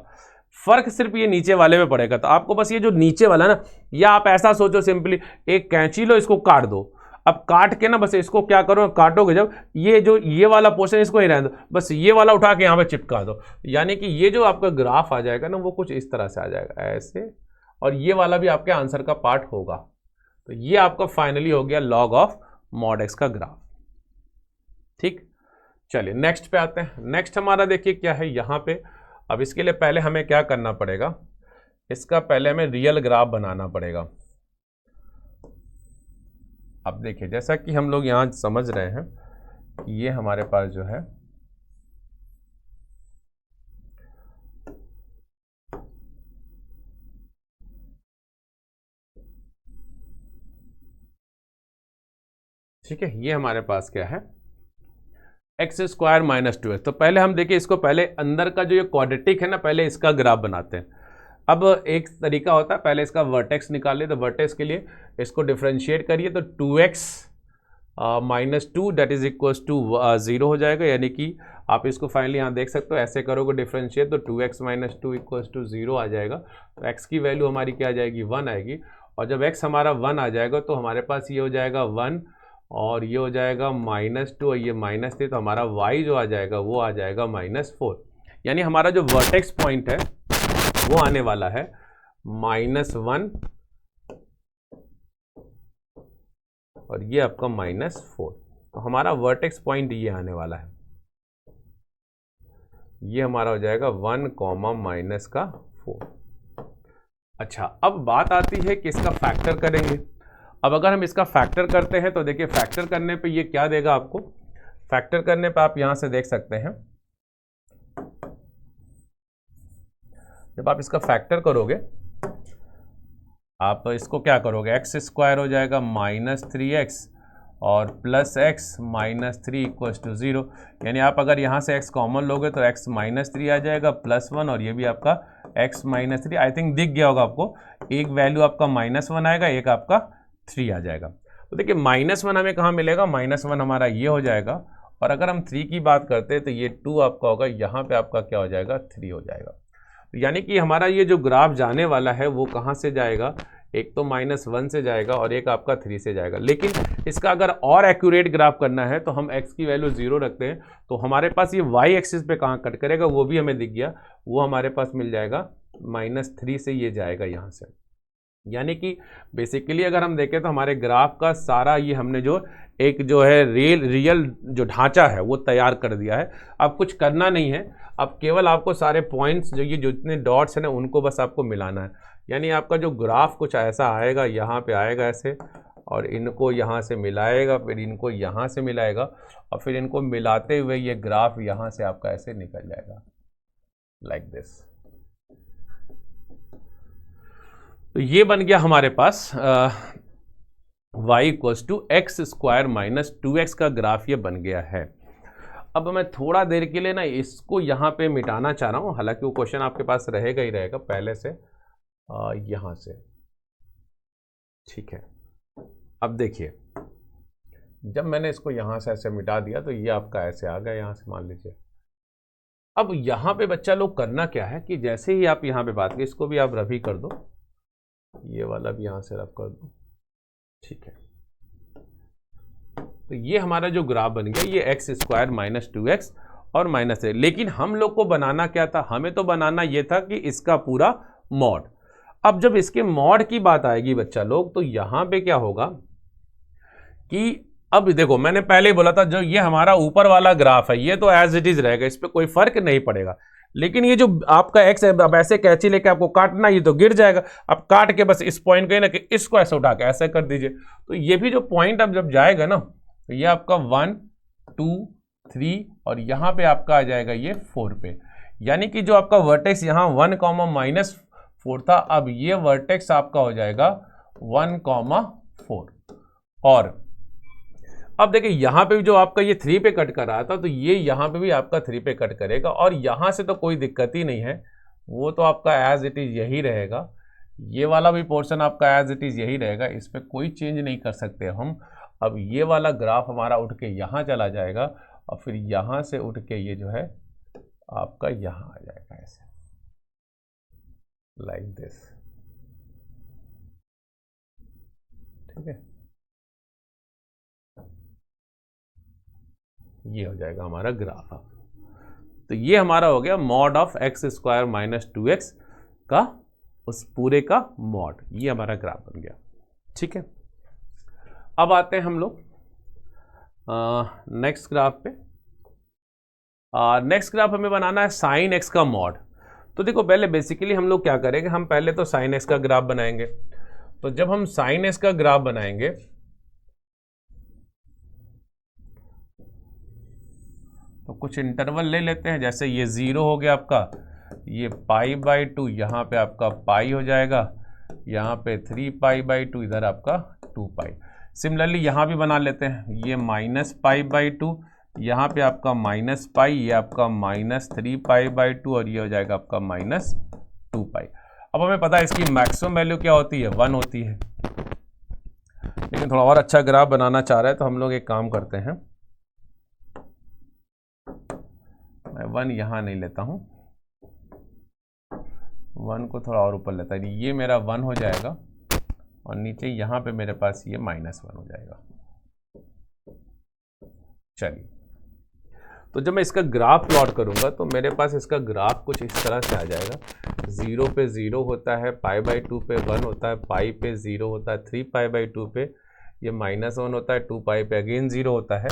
Speaker 1: फर्क सिर्फ ये नीचे वाले में पड़ेगा। तो आपको बस ये जो नीचे वाला ना, या आप ऐसा सोचो सिंपली, एक कैंची लो, इसको काट दो। अब काट के ना बस इसको क्या करो, काटोगे जब, ये जो ये वाला पोर्शन इसको ही रहने दो, बस ये वाला उठा के यहाँ पे चिपका दो। यानी कि ये जो आपका ग्राफ आ जाएगा ना, वो कुछ इस तरह से आ जाएगा ऐसे, और ये वाला भी आपके आंसर का पार्ट होगा। तो ये आपका फाइनली हो गया log ऑफ मॉड एक्स का ग्राफ। ठीक, चलिए नेक्स्ट पे आते हैं। नेक्स्ट हमारा देखिए क्या है यहाँ पे। अब इसके लिए पहले हमें क्या करना पड़ेगा, इसका पहले हमें रियल ग्राफ बनाना पड़ेगा। अब देखिए जैसा कि हम लोग यहाँ समझ रहे हैं, ये हमारे पास जो है ठीक है, ये हमारे पास क्या है, x² - 2x। तो पहले हम देखिए इसको, पहले अंदर का जो ये क्वाड्रेटिक है ना, पहले इसका ग्राफ बनाते हैं। अब एक तरीका होता है, पहले इसका वर्टेक्स निकालिए। तो वर्टेक्स के लिए इसको डिफरेंशिएट करिए, तो 2x - 2 that is equals to 0 हो जाएगा। यानी कि आप इसको फाइनली यहाँ देख सकते हो, ऐसे करोगे डिफरेंशिएट, तो 2x - 2 इक्वल्स टू 0 आ जाएगा। तो x की वैल्यू हमारी क्या आ जाएगी, 1 आएगी। और जब x हमारा 1 आ जाएगा, तो हमारे पास ये हो जाएगा 1, और ये हो जाएगा -2, और ये -3, तो हमारा y जो आ जाएगा वो आ जाएगा -4। यानी हमारा जो वर्टेक्स पॉइंट है वो आने वाला है -1, और ये आपका -4। तो हमारा वर्टेक्स पॉइंट ये आने वाला है, ये हमारा हो जाएगा 1, -4। अच्छा, अब बात आती है कि इसका फैक्टर करेंगे। अब अगर हम इसका फैक्टर करते हैं, तो देखिए फैक्टर करने पे ये क्या देगा आपको, फैक्टर करने पे आप यहां से देख सकते हैं, जब आप इसका फैक्टर करोगे, आप इसको क्या करोगे, x² हो जाएगा -3x और +x -3 इक्वल्स टू 0। यानी आप अगर यहाँ से x कॉमन लोगे तो x -3 आ जाएगा, +1, और ये भी आपका x -3। आई थिंक दिख गया होगा आपको, एक वैल्यू आपका -1 आएगा, एक आपका 3 आ जाएगा। तो देखिए -1 हमें कहाँ मिलेगा, -1 हमारा ये हो जाएगा, और अगर हम 3 की बात करते हैं तो ये 2 आपका होगा, यहाँ पे आपका क्या हो जाएगा 3 हो जाएगा। तो यानी कि हमारा ये जो ग्राफ जाने वाला है वो कहाँ से जाएगा, एक तो -1 से जाएगा और एक आपका 3 से जाएगा। लेकिन इसका अगर और एक्यूरेट ग्राफ करना है तो हम x की वैल्यू 0 रखते हैं, तो हमारे पास ये y एक्सिस पे कहाँ कट करेगा वो भी हमें दिख गया, वो हमारे पास मिल जाएगा -3 से ये जाएगा यहाँ से। यानी कि बेसिकली अगर हम देखें तो हमारे ग्राफ का सारा ये हमने जो एक जो है रियल जो ढांचा है वो तैयार कर दिया है। अब कुछ करना नहीं है, अब केवल आपको सारे पॉइंट्स जो ये जितने डॉट्स हैं ना उनको बस आपको मिलाना है। यानी आपका जो ग्राफ कुछ ऐसा आएगा, यहाँ पे आएगा ऐसे, और इनको यहाँ से मिलाएगा, फिर इनको यहाँ से मिलाएगा, और फिर इनको मिलाते हुए ये ग्राफ यहाँ से आपका ऐसे निकल जाएगा लाइक दिस। तो ये बन गया हमारे पास y = x² - 2x का ग्राफ ये बन गया है। अब मैं थोड़ा देर के लिए ना इसको यहाँ पे मिटाना चाह रहा हूँ, हालांकि वो क्वेश्चन आपके पास रहेगा ही रहेगा पहले से, यहाँ से, ठीक है। अब देखिए, जब मैंने इसको यहाँ से ऐसे मिटा दिया तो ये आपका ऐसे आ गया यहाँ से, मान लीजिए। अब यहाँ पे बच्चा लोग करना क्या है कि जैसे ही आप यहाँ पे बात की, इसको भी आप रफी कर दो, ये वाला भी यहाँ से रफ कर दो, ठीक है। तो ये हमारा जो ग्राफ बन गया ये x² - 2x और -3। लेकिन हम लोग को बनाना क्या था, हमें तो बनाना ये था कि इसका पूरा मॉड। अब जब इसके मॉड की बात आएगी बच्चा लोग, तो यहाँ पे क्या होगा कि अब देखो मैंने पहले ही बोला था जो ये हमारा ऊपर वाला ग्राफ है ये तो एज इट इज रहेगा, इस पर कोई फर्क नहीं पड़ेगा। लेकिन ये जो आपका x है, अब ऐसे कैंची लेके आपको काटना, ये तो गिर जाएगा। अब काट के बस इस पॉइंट को ना कि इसको ऐसे उठा के ऐसे कर दीजिए, तो ये भी जो पॉइंट अब जब जाएगा ना तो ये आपका 1 2 3 और यहाँ पे आपका आ जाएगा ये 4 पे। यानी कि जो आपका वर्टेक्स यहाँ 1, -4 था, अब ये वर्टेक्स आपका हो जाएगा 1, 4। और अब देखिए यहाँ पे भी जो आपका ये 3 पे कट कर रहा था, तो ये यहाँ पे भी आपका 3 पे कट करेगा, और यहाँ से तो कोई दिक्कत ही नहीं है, वो तो आपका एज इट इज यही रहेगा। ये वाला भी पोर्शन आपका एज इट इज यही रहेगा, इस पर कोई चेंज नहीं कर सकते हम। अब ये वाला ग्राफ हमारा उठ के यहाँ चला जाएगा, और फिर यहाँ से उठ के ये जो है आपका यहाँ आ जाएगा ऐसे, लाइक दिस, ठीक है। ये हो जाएगा हमारा ग्राफ। तो ये हमारा हो गया मॉड ऑफ x² - 2x का उस पूरे का मॉड, ये हमारा ग्राफ बन गया, ठीक है। अब आते हैं हम लोग नेक्स्ट ग्राफ पे। नेक्स्ट ग्राफ हमें बनाना है sin x का मॉड। तो देखो पहले बेसिकली हम लोग क्या करेंगे, हम पहले तो sin x का ग्राफ बनाएंगे। तो जब हम sin x का ग्राफ बनाएंगे तो कुछ इंटरवल ले लेते हैं, जैसे ये 0 हो गया आपका, ये π/2, यहाँ पे आपका पाई हो जाएगा, यहाँ पे 3π/2, इधर आपका 2π। सिमिलरली यहाँ भी बना लेते हैं, ये -π/2, यहाँ पे आपका -π, ये आपका -3π/2 और ये हो जाएगा आपका -2π। अब हमें पता है इसकी मैक्सिमम वैल्यू क्या होती है, 1 होती है। लेकिन थोड़ा और अच्छा ग्राफ बनाना चाह रहे हैं तो हम लोग एक काम करते हैं, मैं 1 यहाँ नहीं लेता हूँ, 1 को थोड़ा और ऊपर लेता है, ये मेरा 1 हो जाएगा और नीचे यहाँ पे मेरे पास ये -1 हो जाएगा। चलिए, तो जब मैं इसका ग्राफ प्लॉट करूँगा तो मेरे पास इसका ग्राफ कुछ इस तरह से आ जाएगा। 0 पे 0 होता है, π/2 पे 1 होता है, पाई पे 0 होता है, 3π/2 पे ये -1 होता है, 2π पे अगेन 0 होता है,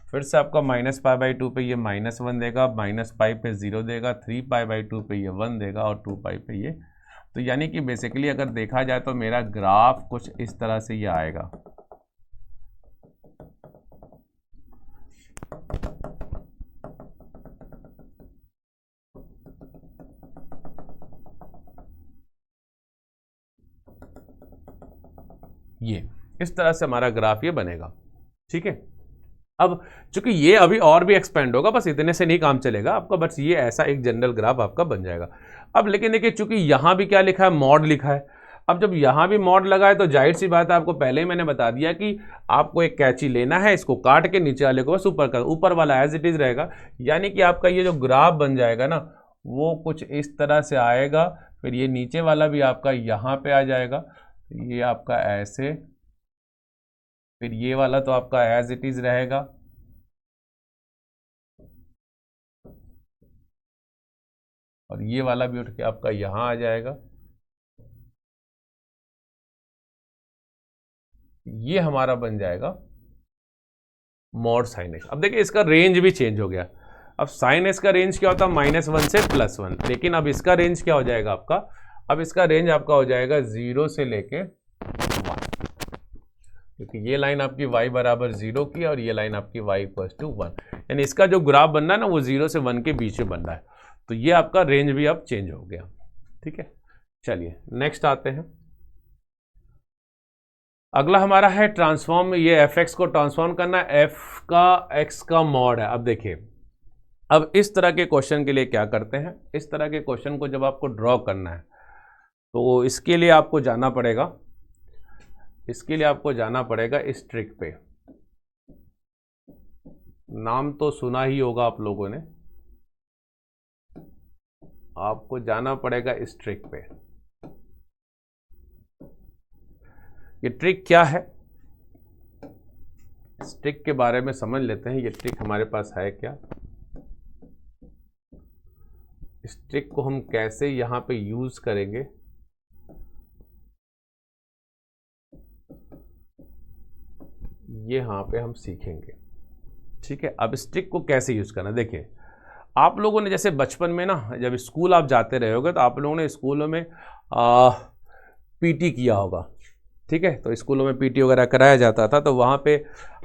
Speaker 1: फिर से आपका -π/2 पे ये -1 देगा, -π पे 0 देगा, 3π/2 पे ये 1 देगा और 2π पे ये। तो यानी कि बेसिकली अगर देखा जाए तो मेरा ग्राफ कुछ इस तरह से ये आएगा। ये इस तरह से हमारा ग्राफ ये बनेगा, ठीक है। अब चूंकि ये अभी और भी एक्सपेंड होगा, बस इतने से नहीं काम चलेगा आपका, बस ये ऐसा एक जनरल ग्राफ आपका बन जाएगा। अब लेकिन देखिए चूंकि यहाँ भी क्या लिखा है, मॉड लिखा है। अब जब यहाँ भी मॉड लगा है तो जाहिर सी बात है, आपको पहले ही मैंने बता दिया कि आपको एक कैची लेना है, इसको काट के नीचे वाले को बस ऊपर कर, ऊपर वाला एज इट इज रहेगा। यानी कि आपका ये जो ग्राफ बन जाएगा ना वो कुछ इस तरह से आएगा, फिर ये नीचे वाला भी आपका यहाँ पे आ जाएगा, ये आपका ऐसे, फिर ये वाला तो आपका एज इट इज रहेगा, और ये वाला भी उठ के आपका यहां आ जाएगा। ये हमारा बन जाएगा मॉड साइन एक्स। अब देखिए इसका रेंज भी चेंज हो गया। अब साइन एक्स का रेंज क्या होता है, -1 से +1, लेकिन अब इसका रेंज क्या हो जाएगा आपका, अब इसका रेंज आपका हो जाएगा 0 से लेके 1, क्योंकि ये लाइन आपकी y बराबर 0 की और ये लाइन आपकी y = 1, यानी इसका जो ग्राफ बनना है ना वो 0 से 1 के बीच में बन रहा है। तो ये आपका रेंज भी अब चेंज हो गया। ठीक है, चलिए नेक्स्ट आते हैं। अगला हमारा है ट्रांसफॉर्म, ये fx को ट्रांसफॉर्म करना, f का x का मॉड है। अब देखिए, अब इस तरह के क्वेश्चन के लिए क्या करते हैं, इस तरह के क्वेश्चन को जब आपको ड्रॉ करना है तो इसके लिए आपको जाना पड़ेगा, इसके लिए आपको जाना पड़ेगा इस ट्रिक पे। नाम तो सुना ही होगा आप लोगों ने, आपको जाना पड़ेगा इस ट्रिक पे। ये ट्रिक क्या है, इस ट्रिक के बारे में समझ लेते हैं। ये ट्रिक हमारे पास है क्या, इस ट्रिक को हम कैसे यहां पे यूज करेंगे, ये यहां पे हम सीखेंगे। ठीक है, अब इस ट्रिक को कैसे यूज करना, देखिए आप लोगों ने जैसे बचपन में ना, जब स्कूल आप जाते रहे होगे तो आप लोगों ने स्कूलों में पीटी किया होगा। ठीक है, तो स्कूलों में पीटी वगैरह कराया जाता था, तो वहाँ पे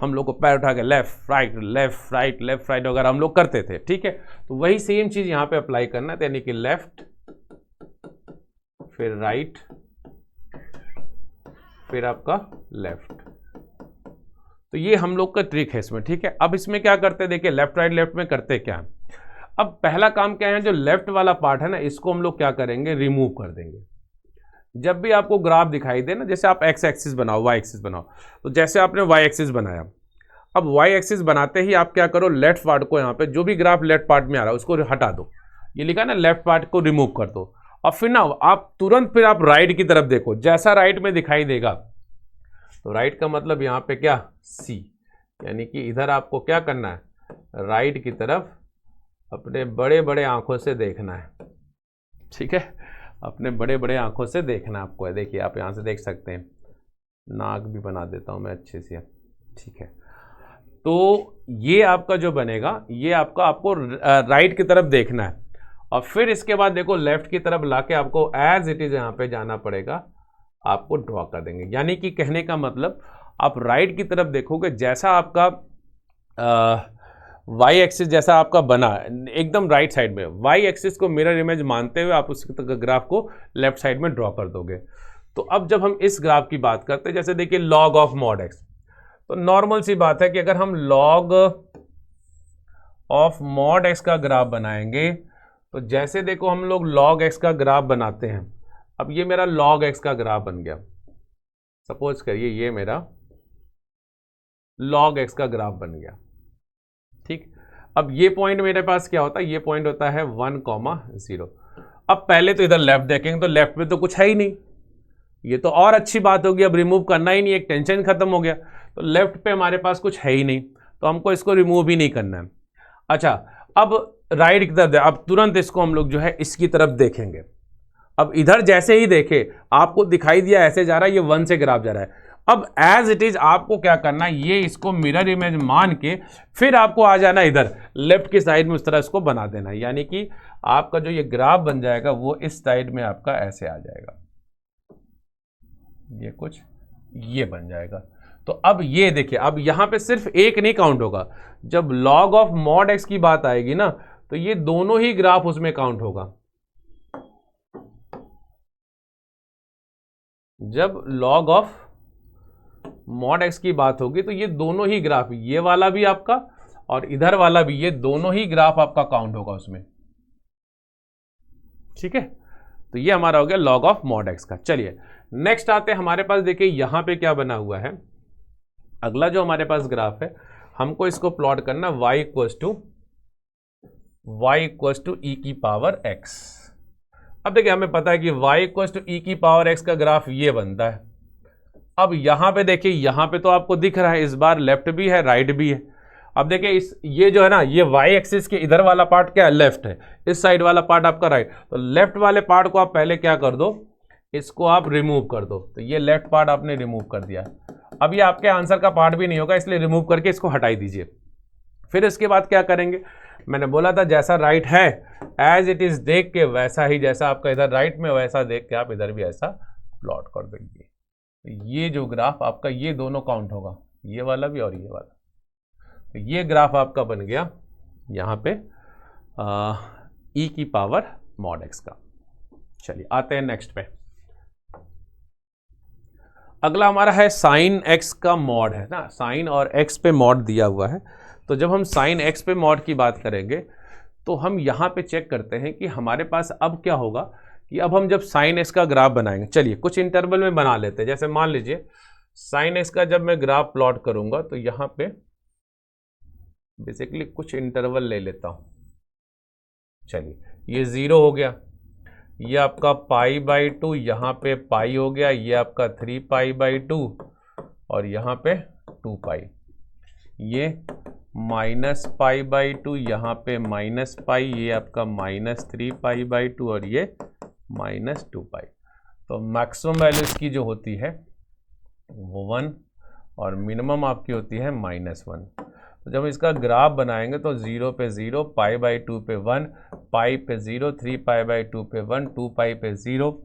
Speaker 1: हम लोग को पैर उठा के left right left right left right वगैरह हम लोग करते थे। ठीक है, तो वही सेम चीज़ यहाँ पे अप्लाई करना है, यानी कि लेफ्ट फिर राइट फिर आपका लेफ्ट। तो ये हम लोग का ट्रिक है इसमें। ठीक है, अब इसमें क्या करते हैं, देखिए लेफ्ट राइट लेफ्ट में करते क्या है। अब पहला काम क्या है, जो लेफ्ट वाला पार्ट है ना इसको हम लोग क्या करेंगे, रिमूव कर देंगे। जब भी आपको ग्राफ दिखाई दे ना, जैसे आप एक्स एक्सिस बनाओ, वाई एक्सिस बनाओ, तो जैसे आपने वाई एक्सिस बनाया, अब वाई एक्सिस बनाते ही आप क्या करो, लेफ्ट पार्ट को यहाँ पे जो भी ग्राफ लेफ्ट पार्ट में आ रहा है उसको हटा दो, ये लिखा ना लेफ्ट पार्ट को रिमूव कर दो, और फिर ना आप तुरंत फिर आप राइट की तरफ देखो, जैसा राइट में दिखाई देगा, तो राइट का मतलब यहाँ पे क्या, सी, यानी कि इधर आपको क्या करना है, राइट की तरफ अपने बड़े बड़े आंखों से देखना है। ठीक है, अपने बड़े बड़े आंखों से देखना आपको है। देखिए आप यहाँ से देख सकते हैं, नाक भी बना देता हूँ मैं अच्छे से। ठीक है, तो ये आपका जो बनेगा, ये आपका आपको राइट की तरफ देखना है, और फिर इसके बाद देखो लेफ्ट की तरफ लाके आपको एज इट इज यहाँ पे जाना पड़ेगा, आपको ड्रॉ कर देंगे। यानी कि कहने का मतलब आप राइट की तरफ देखोगे, जैसा आपका वाई एक्सिस जैसा आपका बना एकदम राइट साइड में, वाई एक्सिस को मिरर इमेज मानते हुए आप उस ग्राफ को लेफ्ट साइड में ड्रॉ कर दोगे। तो अब जब हम इस ग्राफ की बात करते हैं, जैसे देखिए लॉग ऑफ मॉड एक्स, तो नॉर्मल सी बात है कि अगर हम लॉग ऑफ मॉड एक्स का ग्राफ बनाएंगे, तो जैसे देखो हम लोग लॉग एक्स का ग्राफ बनाते हैं, अब ये मेरा लॉग एक्स का ग्राफ बन गया, सपोज करिए ये मेरा लॉग एक्स का ग्राफ बन गया। ठीक, अब ये पॉइंट मेरे पास क्या होता है, ये पॉइंट होता है 1,0। अब पहले तो इधर लेफ्ट देखेंगे तो लेफ्ट में तो कुछ है ही नहीं, ये तो और अच्छी बात होगी, अब रिमूव करना ही नहीं, एक टेंशन खत्म हो गया। तो लेफ्ट पे हमारे पास कुछ है ही नहीं, तो हमको इसको रिमूव ही नहीं करना है। अच्छा, अब राइट की तरफ, अब तुरंत इसको हम लोग जो है इसकी तरफ देखेंगे। अब इधर जैसे ही देखे आपको दिखाई दिया ऐसे जा रहा है, ये 1 से ग्राफ जा रहा है। अब एज इट इज आपको क्या करना है, ये इसको मिरर इमेज मान के फिर आपको आ जाना इधर लेफ्ट की साइड में, उस तरह इसको बना देना है। यानी कि आपका जो ये ग्राफ बन जाएगा वो इस साइड में आपका ऐसे आ जाएगा, ये कुछ ये बन जाएगा। तो अब ये देखिए, अब यहां पे सिर्फ एक नहीं काउंट होगा, जब लॉग ऑफ मॉड एक्स की बात आएगी ना, तो ये दोनों ही ग्राफ उसमें काउंट होगा। जब लॉग ऑफ मॉड एक्स की बात होगी तो ये दोनों ही ग्राफ, ये वाला भी आपका और इधर वाला भी, ये दोनों ही ग्राफ आपका काउंट होगा उसमें। ठीक है, तो ये हमारा हो गया log ऑफ mod x का। चलिए नेक्स्ट आते हैं, हमारे पास देखिए यहाँ पे क्या बना हुआ है। अगला जो हमारे पास ग्राफ है, हमको इसको प्लॉट करना y इक्वस टू ई की पावर x। अब देखिए हमें पता है कि y इक्वस टू ई की पावर x का ग्राफ ये बनता है। अब यहाँ पे देखिए, यहाँ पे तो आपको दिख रहा है इस बार लेफ्ट भी है राइट भी है। अब देखिए ये जो है ना, ये y एक्सिस के इधर वाला पार्ट क्या है, लेफ्ट है, इस साइड वाला पार्ट आपका राइट। तो लेफ्ट वाले पार्ट को आप पहले क्या कर दो, इसको आप रिमूव कर दो। तो ये लेफ्ट पार्ट आपने रिमूव कर दिया। अब ये आपके आंसर का पार्ट भी नहीं होगा, इसलिए रिमूव करके इसको हटाई दीजिए। फिर इसके बाद क्या करेंगे, मैंने बोला था जैसा राइट है एज इट इज देख के वैसा ही, जैसा आपका इधर राइट में वैसा देख के आप इधर भी ऐसा प्लॉट कर देंगे। ये जो ग्राफ आपका, ये दोनों काउंट होगा, ये वाला भी और ये वाला। तो ये ग्राफ आपका बन गया यहाँ पे ई की पावर mod x का। चलिए आते हैं नेक्स्ट पे। अगला हमारा है साइन x का मॉड है ना, साइन और x पे मॉड दिया हुआ है। तो जब हम साइन x पे मॉड की बात करेंगे तो हम यहाँ पे चेक करते हैं कि हमारे पास अब क्या होगा कि अब हम जब साइन x का ग्राफ बनाएंगे, चलिए कुछ इंटरवल में बना लेते हैं। जैसे मान लीजिए साइन x का जब मैं ग्राफ प्लॉट करूंगा तो यहाँ पे बेसिकली कुछ इंटरवल ले लेता हूँ। चलिए ये 0 हो गया, ये आपका π/2, यहाँ पे पाई हो गया, ये आपका 3π/2 और यहाँ पे 2π, ये -π/2, यहाँ पे -π, ये आपका -3π/2 और ये -2π। तो मैक्सिमम वैल्यू इसकी जो होती है वो 1 और मिनिमम आपकी होती है -1। तो जब इसका ग्राफ बनाएंगे तो 0 पे 0, π/2 पे 1, पाई पे 0, 3π/2 पे 1, 2π पे 0।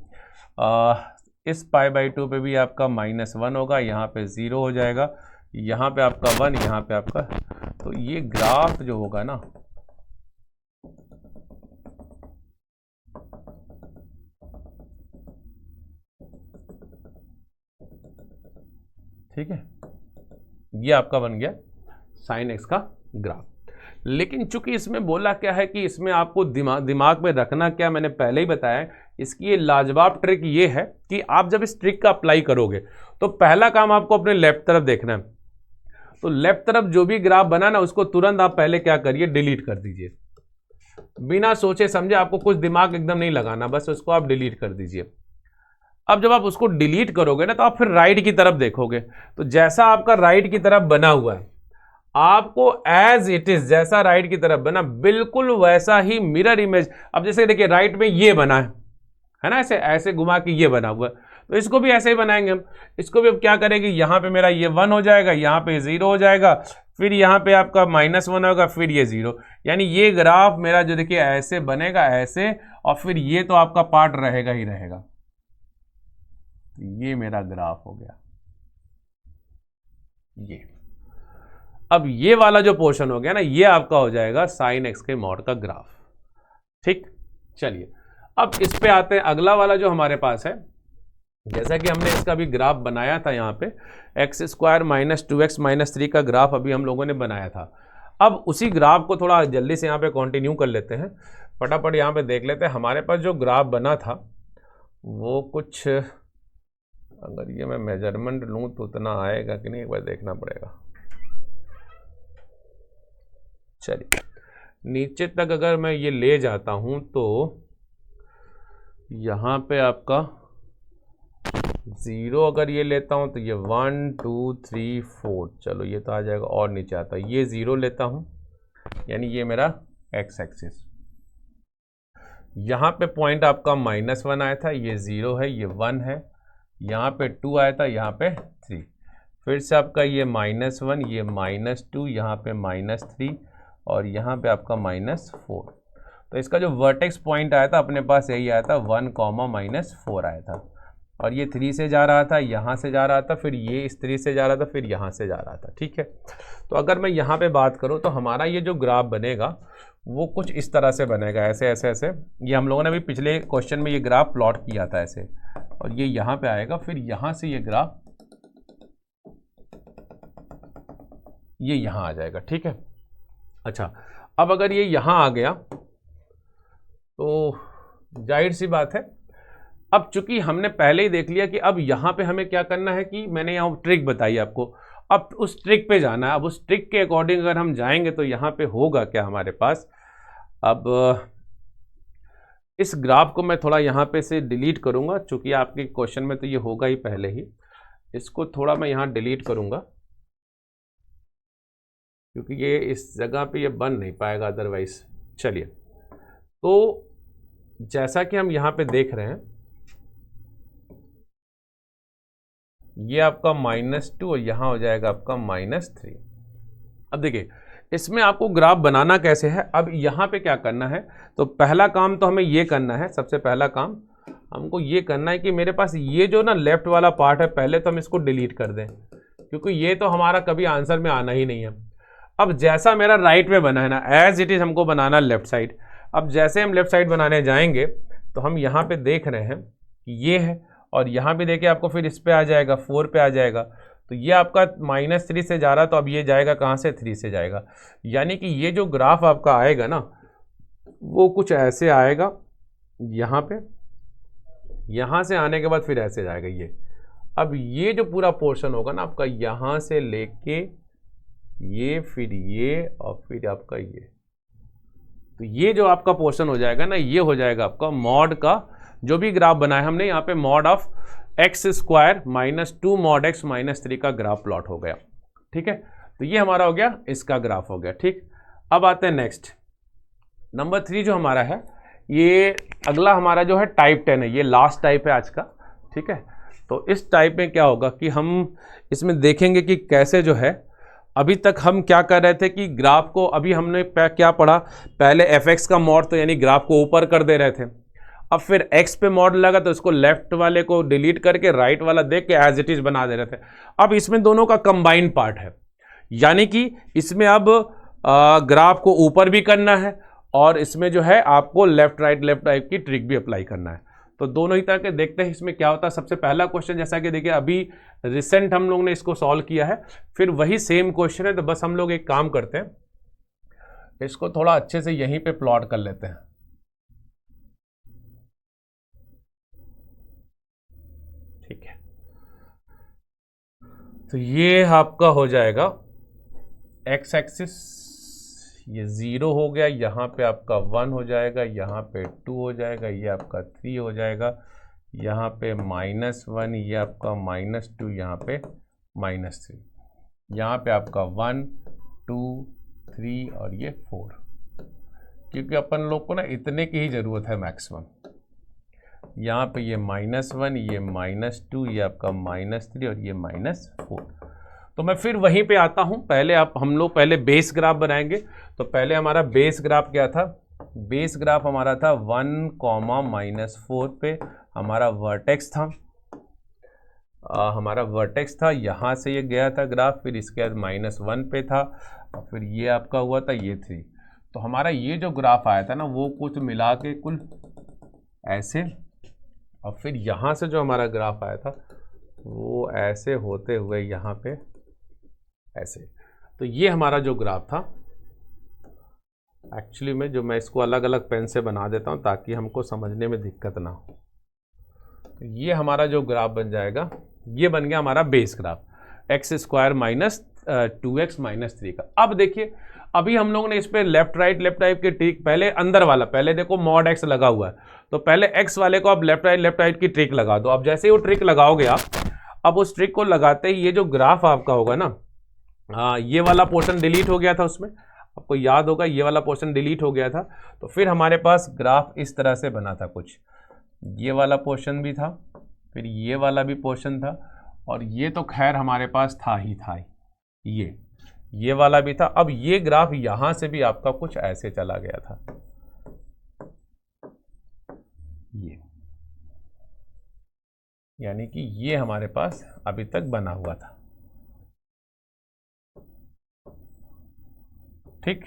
Speaker 1: इस π/2 पे भी आपका -1 होगा, यहाँ पे 0 हो जाएगा, यहाँ पे आपका 1, यहाँ पे आपका। तो ये ग्राफ जो होगा ना, ठीक है, ये आपका बन गया साइन x का ग्राफ। लेकिन चूंकि इसमें बोला क्या है कि इसमें आपको दिमाग में रखना क्या, मैंने पहले ही बताया, इसकी ये लाजवाब ट्रिक ये है कि आप जब इस ट्रिक का अप्लाई करोगे तो पहला काम आपको अपने लेफ्ट तरफ देखना है। तो लेफ्ट तरफ जो भी ग्राफ बना ना, उसको तुरंत आप पहले क्या करिए, डिलीट कर दीजिए। बिना सोचे समझे, आपको कुछ दिमाग एकदम नहीं लगाना, बस उसको आप डिलीट कर दीजिए। अब जब आप उसको डिलीट करोगे ना तो आप फिर राइट की तरफ देखोगे, तो जैसा आपका राइट की तरफ बना हुआ है, आपको एज इट इज जैसा राइट की तरफ बना बिल्कुल वैसा ही मिरर इमेज। अब जैसे देखिए राइट में ये बना है ना, ऐसे ऐसे घुमा के ये बना हुआ है, तो इसको भी ऐसे ही बनाएंगे हम। इसको भी अब क्या करेंगे, यहाँ पे मेरा ये 1 हो जाएगा, यहाँ पे 0 हो जाएगा, फिर यहाँ पे आपका -1 होगा, फिर ये 0। यानी ये ग्राफ मेरा जो देखिए ऐसे बनेगा, ऐसे, और फिर ये तो आपका पार्ट रहेगा ही रहेगा। ये मेरा ग्राफ हो गया ये। अब ये वाला जो पोर्शन हो गया ना, ये आपका हो जाएगा साइन x के मॉड का ग्राफ। ठीक, चलिए अब इस पे आते हैं। अगला वाला जो हमारे पास है, जैसा कि हमने इसका भी ग्राफ बनाया था, यहाँ पे x² - 2x - 3 का ग्राफ अभी हम लोगों ने बनाया था। अब उसी ग्राफ को थोड़ा जल्दी से यहाँ पे कंटिन्यू कर लेते हैं, फटाफट यहाँ पे देख लेते हैं। हमारे पास जो ग्राफ बना था वो कुछ, अगर ये मैं मेजरमेंट लूँ तो उतना आएगा कि नहीं, एक बार देखना पड़ेगा। चलिए नीचे तक अगर मैं ये ले जाता हूं तो यहाँ पे आपका 0 अगर ये लेता हूं तो ये 1 2 3 4, चलो ये तो आ जाएगा, और नीचे आता है ये 0 लेता हूं, यानी ये मेरा x एक्सिस। यहाँ पे पॉइंट आपका -1 आया था, ये 0 है, ये 1 है, यहाँ पे 2 आया था, यहाँ पे 3, फिर से आपका ये -1, ये -2, यहाँ पे -3 और यहाँ पे आपका -4। तो इसका जो वर्टेक्स पॉइंट आया था अपने पास यही आया था, 1, -4 आया था, और ये 3 से जा रहा था, यहाँ से जा रहा था, फिर ये इस 3 से जा रहा था, फिर यहाँ से जा रहा था। ठीक है, तो अगर मैं यहाँ पे बात करूँ तो हमारा ये जो ग्राफ बनेगा वो कुछ इस तरह से बनेगा, ऐसे ऐसे ऐसे। ये हम लोगों ने भी पिछले क्वेश्चन में ये ग्राफ प्लॉट किया था ऐसे, और ये यहाँ पे आएगा, फिर यहाँ से ये ग्राफ ये यहाँ आ जाएगा। ठीक है, अच्छा अब अगर ये यहाँ आ गया तो जाहिर सी बात है अब चूंकि हमने पहले ही देख लिया कि अब यहाँ पे हमें क्या करना है, कि मैंने यहाँ ट्रिक बताई आपको, अब उस ट्रिक पे जाना है। अब उस ट्रिक के अकॉर्डिंग अगर हम जाएंगे तो यहाँ पे होगा क्या हमारे पास। अब इस ग्राफ को मैं थोड़ा यहाँ पे से डिलीट करूँगा, चूँकि आपके क्वेश्चन में तो ये होगा ही पहले ही। इसको थोड़ा मैं यहाँ डिलीट करूँगा, क्योंकि ये इस जगह पे ये बन नहीं पाएगा अदरवाइज। चलिए, तो जैसा कि हम यहाँ पे देख रहे हैं, ये आपका -2 और यहाँ हो जाएगा आपका -3। अब देखिए इसमें आपको ग्राफ बनाना कैसे है। अब यहाँ पे क्या करना है, तो पहला काम तो हमें ये करना है, सबसे पहला काम हमको ये करना है कि मेरे पास ये जो ना लेफ्ट वाला पार्ट है, पहले तो हम इसको डिलीट कर दें, क्योंकि ये तो हमारा कभी आंसर में आना ही नहीं है। अब जैसा मेरा राइट में बना है ना, एज इट इज़ हमको बनाना लेफ्ट साइड। अब जैसे हम लेफ्ट साइड बनाने जाएंगे तो हम यहाँ पे देख रहे हैं कि ये है, और यहाँ भी देखिए आपको फिर इस पे आ जाएगा, 4 पे आ जाएगा। तो ये आपका -3 से जा रहा, तो अब ये जाएगा कहाँ से, 3 से जाएगा। यानी कि ये जो ग्राफ आपका आएगा ना, वो कुछ ऐसे आएगा यहाँ पे, यहाँ से आने के बाद फिर ऐसे जाएगा ये। अब ये जो पूरा पोर्शन होगा ना आपका, यहाँ से लेके ये, फिर ये, और फिर आपका ये, तो ये जो आपका पोर्शन हो जाएगा ना, ये हो जाएगा आपका मॉड का जो भी ग्राफ बनाया हमने यहाँ पे, mod of x² -2 mod x -3 का ग्राफ प्लॉट हो गया। ठीक है, तो ये हमारा हो गया, इसका ग्राफ हो गया। ठीक, अब आते हैं नेक्स्ट, नंबर 3 जो हमारा है, ये अगला हमारा जो है टाइप 10 है, ये लास्ट टाइप है आज का। ठीक है, तो इस टाइप में क्या होगा कि हम इसमें देखेंगे कि कैसे जो है, अभी तक हम क्या कर रहे थे कि ग्राफ को, अभी हमने क्या पढ़ा, पहले fx का मॉड, तो यानी ग्राफ को ऊपर कर दे रहे थे। अब फिर x पे मॉड लगा तो इसको लेफ्ट वाले को डिलीट करके राइट वाला देख के एज इट इज बना दे रहे थे। अब इसमें दोनों का कंबाइन पार्ट है, यानी कि इसमें अब ग्राफ को ऊपर भी करना है, और इसमें जो है आपको लेफ्ट राइट की ट्रिक भी अप्लाई करना है। तो दोनों ही तरह के देखते हैं इसमें क्या होता है। सबसे पहला क्वेश्चन, जैसा कि देखिए अभी रिसेंट हम लोग ने इसको सॉल्व किया है, फिर वही सेम क्वेश्चन है, तो बस हम लोग एक काम करते हैं, इसको थोड़ा अच्छे से यहीं पे प्लॉट कर लेते हैं। ठीक है, तो ये आपका हो जाएगा x एक्सिस, ये 0 हो गया, यहाँ पे आपका 1 हो जाएगा, यहाँ पे 2 हो जाएगा, ये आपका 3 हो जाएगा, यहाँ पे -1, ये आपका -2, यहाँ पे -3, यहाँ पे आपका 1 2 3 और ये 4, क्योंकि अपन लोग को ना इतने की ही ज़रूरत है मैक्सिमम। यहाँ पे ये -1, ये -2, ये आपका -3 और ये -4। तो मैं फिर वहीं पे आता हूँ, पहले हम लोग पहले बेस ग्राफ बनाएंगे। तो पहले हमारा बेस ग्राफ क्या था, बेस ग्राफ हमारा था 1, -4 पे हमारा वर्टेक्स था, यहाँ से ये गया था ग्राफ, फिर इसके बाद -1 पे था, और फिर ये आपका हुआ था ये 3। तो हमारा ये जो ग्राफ आया था ना, वो कुछ मिला के कुल ऐसे, और फिर यहाँ से जो हमारा ग्राफ आया था वो ऐसे होते हुए यहाँ पे ऐसे। तो ये हमारा जो ग्राफ था, एक्चुअली में जो मैं इसको अलग अलग पेन से बना देता हूँ ताकि हमको समझने में दिक्कत ना हो। तो ये हमारा जो ग्राफ बन जाएगा, ये बन गया हमारा बेस ग्राफ, x² -2x -3 का। अब देखिए, अभी हम लोगों ने इस पे लेफ्ट राइट की ट्रिक, पहले अंदर वाला, पहले देखो मॉड x लगा हुआ है, तो पहले x वाले को आप लेफ्ट राइट की ट्रिक लगा दो। अब जैसे ही वो ट्रिक लगाओगे आप, अब उस ट्रिक को लगाते ही ये जो ग्राफ आपका होगा ना, ये वाला पोर्शन डिलीट हो गया था, उसमें आपको याद होगा ये वाला पोर्शन डिलीट हो गया था। तो फिर हमारे पास ग्राफ इस तरह से बना था, कुछ ये वाला पोर्शन भी था, फिर ये वाला भी पोर्शन था, और ये तो खैर हमारे पास था ही था, ये वाला भी था। अब ये ग्राफ यहां से भी आपका कुछ ऐसे चला गया था, ये, यानी कि ये हमारे पास अभी तक बना हुआ था। ठीक,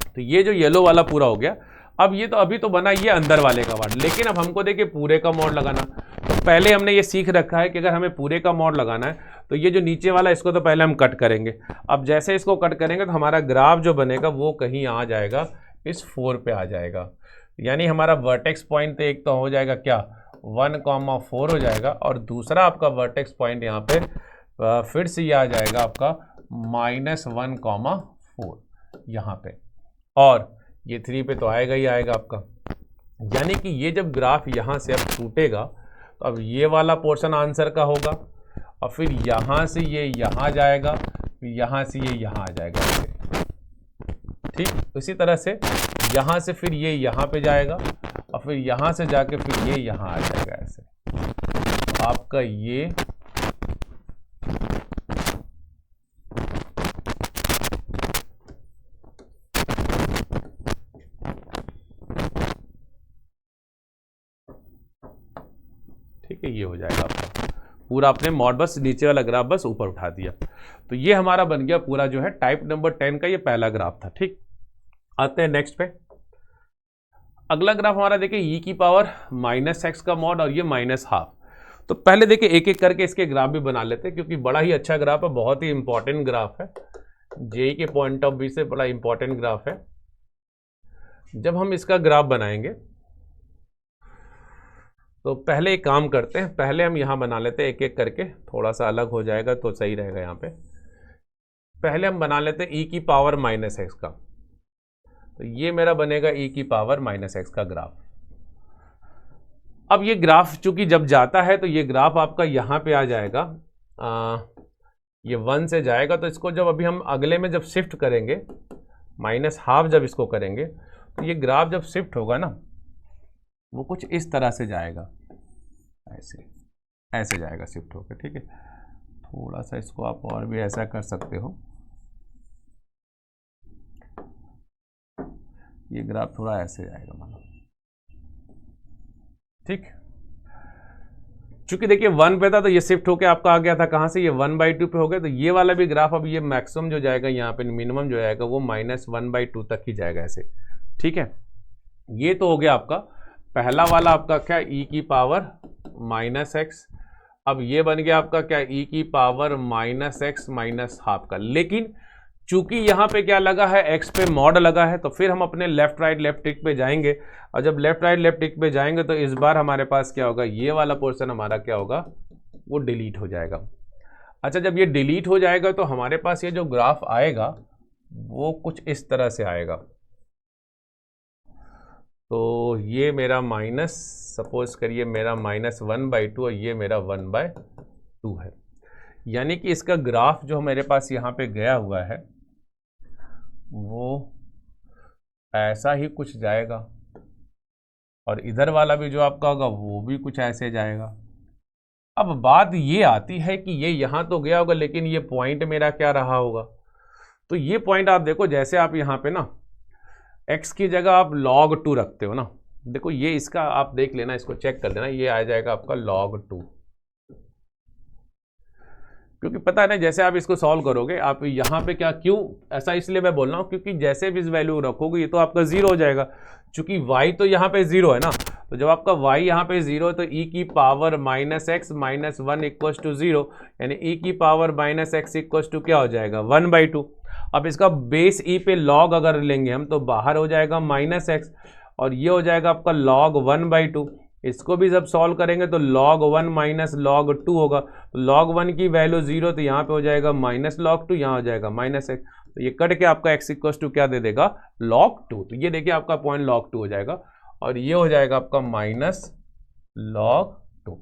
Speaker 1: तो ये जो येलो वाला पूरा हो गया। अब ये तो अभी तो बना ये अंदर वाले का मॉड, लेकिन अब हमको देखिए पूरे का मॉड लगाना। तो पहले हमने ये सीख रखा है कि अगर हमें पूरे का मॉड लगाना है तो ये जो नीचे वाला, इसको तो पहले हम कट करेंगे। अब जैसे इसको कट करेंगे तो हमारा ग्राफ जो बनेगा वो कहीं आ जाएगा, इस 4 पे आ जाएगा, यानी हमारा वर्टेक्स पॉइंट एक तो हो जाएगा क्या, 1,4 हो जाएगा, और दूसरा आपका वर्टेक्स पॉइंट यहाँ पे फिर से ये आ जाएगा आपका -1,4 यहाँ पे, और ये 3 पे तो आएगा ही आएगा आपका। यानी कि ये जब ग्राफ यहाँ से अब टूटेगा तो अब ये वाला पोर्शन आंसर का होगा, और फिर यहाँ से ये यहाँ जाएगा, फिर यहाँ से ये यहाँ आ जाएगा ऐसे, ठीक। इसी तरह से यहाँ से फिर ये यहाँ पे जाएगा, और फिर यहाँ से जाके फिर ये यहाँ आ जाएगा ऐसे। तो आपका ये ठीक है, ये हो जाएगा आपका पूरा, आपने मॉड बस नीचे वाला ग्राफ बस ऊपर उठा दिया। तो ये हमारा बन गया पूरा जो है टाइप नंबर 10 का ये पहला ग्राफ था, ठीक। आते हैं नेक्स्ट पे। अगला ग्राफ हमारा देखिए ई की पावर -x का मॉड और ये -12। तो पहले देखिए एक एक करके इसके ग्राफ भी बना लेते हैं, क्योंकि बड़ा ही अच्छा ग्राफ है, बहुत ही इंपॉर्टेंट ग्राफ है, जेई के पॉइंट ऑफ व्यू से बड़ा इंपॉर्टेंट ग्राफ है। जब हम इसका ग्राफ बनाएंगे तो पहले एक काम करते हैं, पहले हम यहाँ बना लेते हैं एक एक करके, थोड़ा सा अलग हो जाएगा तो सही रहेगा। यहाँ पे पहले हम बना लेते हैं ई की पावर -x का। तो ये मेरा बनेगा ई की पावर -x का ग्राफ। अब ये ग्राफ चूंकि जब जाता है तो ये ग्राफ आपका यहाँ पे आ जाएगा, ये 1 से जाएगा, तो इसको जब अभी हम अगले में जब शिफ्ट करेंगे -12 जब इसको करेंगे तो ये ग्राफ जब शिफ्ट होगा ना वो कुछ इस तरह से जाएगा, ऐसे ऐसे जाएगा शिफ्ट होकर, ठीक है। थोड़ा सा इसको आप और भी ऐसा कर सकते हो, ये ग्राफ थोड़ा ऐसे जाएगा मानो, ठीक। चूंकि देखिए 1 पे था तो ये शिफ्ट होकर आपका आ गया था कहाँ से, ये 1/2 पे हो गया। तो ये वाला भी ग्राफ अब ये मैक्सिमम जो जाएगा यहाँ पे, मिनिमम जो जाएगा वो -1/2 तक ही जाएगा ऐसे, ठीक है। ये तो हो गया आपका पहला वाला आपका क्या, ई की पावर -x। अब ये बन गया आपका क्या, ई की पावर -x -12 का। लेकिन चूंकि यहाँ पे क्या लगा है, x पे मॉड लगा है, तो फिर हम अपने लेफ्ट राइट लेफ्ट टिक पे जाएंगे, और जब लेफ्ट राइट लेफ्ट टिक पे जाएंगे तो इस बार हमारे पास क्या होगा, ये वाला पोर्शन हमारा क्या होगा, वो डिलीट हो जाएगा। अच्छा, जब ये डिलीट हो जाएगा तो हमारे पास ये जो ग्राफ आएगा वो कुछ इस तरह से आएगा। तो ये मेरा सपोज करिए मेरा -1/2 और ये मेरा 1/2 है। यानी कि इसका ग्राफ जो मेरे पास यहाँ पे गया हुआ है वो ऐसा ही कुछ जाएगा, और इधर वाला भी जो आपका होगा वो भी कुछ ऐसे जाएगा। अब बात ये आती है कि ये यहाँ तो गया होगा, लेकिन ये पॉइंट मेरा क्या रहा होगा। तो ये पॉइंट आप देखो, जैसे आप यहाँ पे ना x की जगह आप log2 रखते हो ना, देखो ये इसका आप देख लेना, इसको चेक कर लेना, ये आ जाएगा आपका log2। क्योंकि पता है ना, जैसे आप इसको सॉल्व करोगे आप यहाँ पे क्या, क्यों ऐसा इसलिए मैं बोल रहा हूँ क्योंकि जैसे भी इस वैल्यू रखोगे ये तो आपका 0 हो जाएगा। चूंकि y तो यहाँ पे 0 है ना, तो जब आपका y यहाँ पे 0 है तो e की पावर -x -1 इक्वल्स टू 0, यानी e की पावर -x इक्वल्स टू क्या हो जाएगा, 1/2। अब इसका बेस e पे log अगर लेंगे हम तो बाहर हो जाएगा -x, और ये हो जाएगा आपका log 1/2। इसको भी जब सॉल्व करेंगे तो log 1 -log2 होगा। तो log 1 की वैल्यू 0, तो यहाँ पे हो जाएगा -log2, यहाँ हो जाएगा -x। तो ये कट के आपका x इक्वल्स टू क्या दे देगा, log2। तो ये देखिए आपका पॉइंट log2 हो जाएगा, और ये हो जाएगा आपका -log2।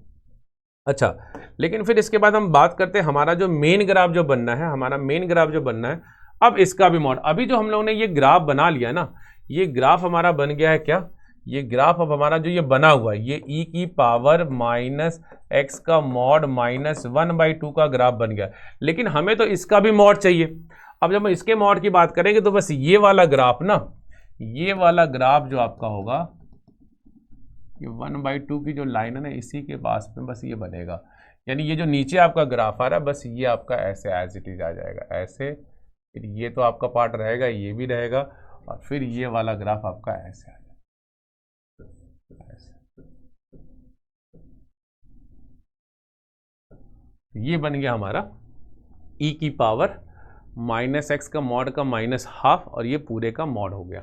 Speaker 1: अच्छा, लेकिन फिर इसके बाद हम बात करते हैं हमारा जो मेन ग्राफ जो बनना है, हमारा मेन ग्राफ जो बनना है, अब इसका भी मॉड। अभी जो हम लोगों ने ये ग्राफ बना लिया ना, ये ग्राफ हमारा बन गया है क्या, ये ग्राफ अब हमारा जो ये बना हुआ है ये e की पावर -x का मॉड -1/2 का ग्राफ बन गया। लेकिन हमें तो इसका भी मॉड चाहिए। अब जब हम इसके मॉड की बात करेंगे तो बस ये वाला ग्राफ ना, ये वाला ग्राफ जो आपका होगा, ये 1/2 की जो लाइन है ना, इसी के पास में बस ये बनेगा। यानी ये जो नीचे आपका ग्राफ आ रहा है, बस ये आपका ऐसे एज इट इज आ जाएगा ऐसे, फिर ये तो आपका पार्ट रहेगा, ये भी रहेगा, और फिर ये वाला ग्राफ आपका ऐसे आ जाएगा। ये बन गया हमारा e की पावर -x का मॉड का -12, और ये पूरे का मॉड हो गया।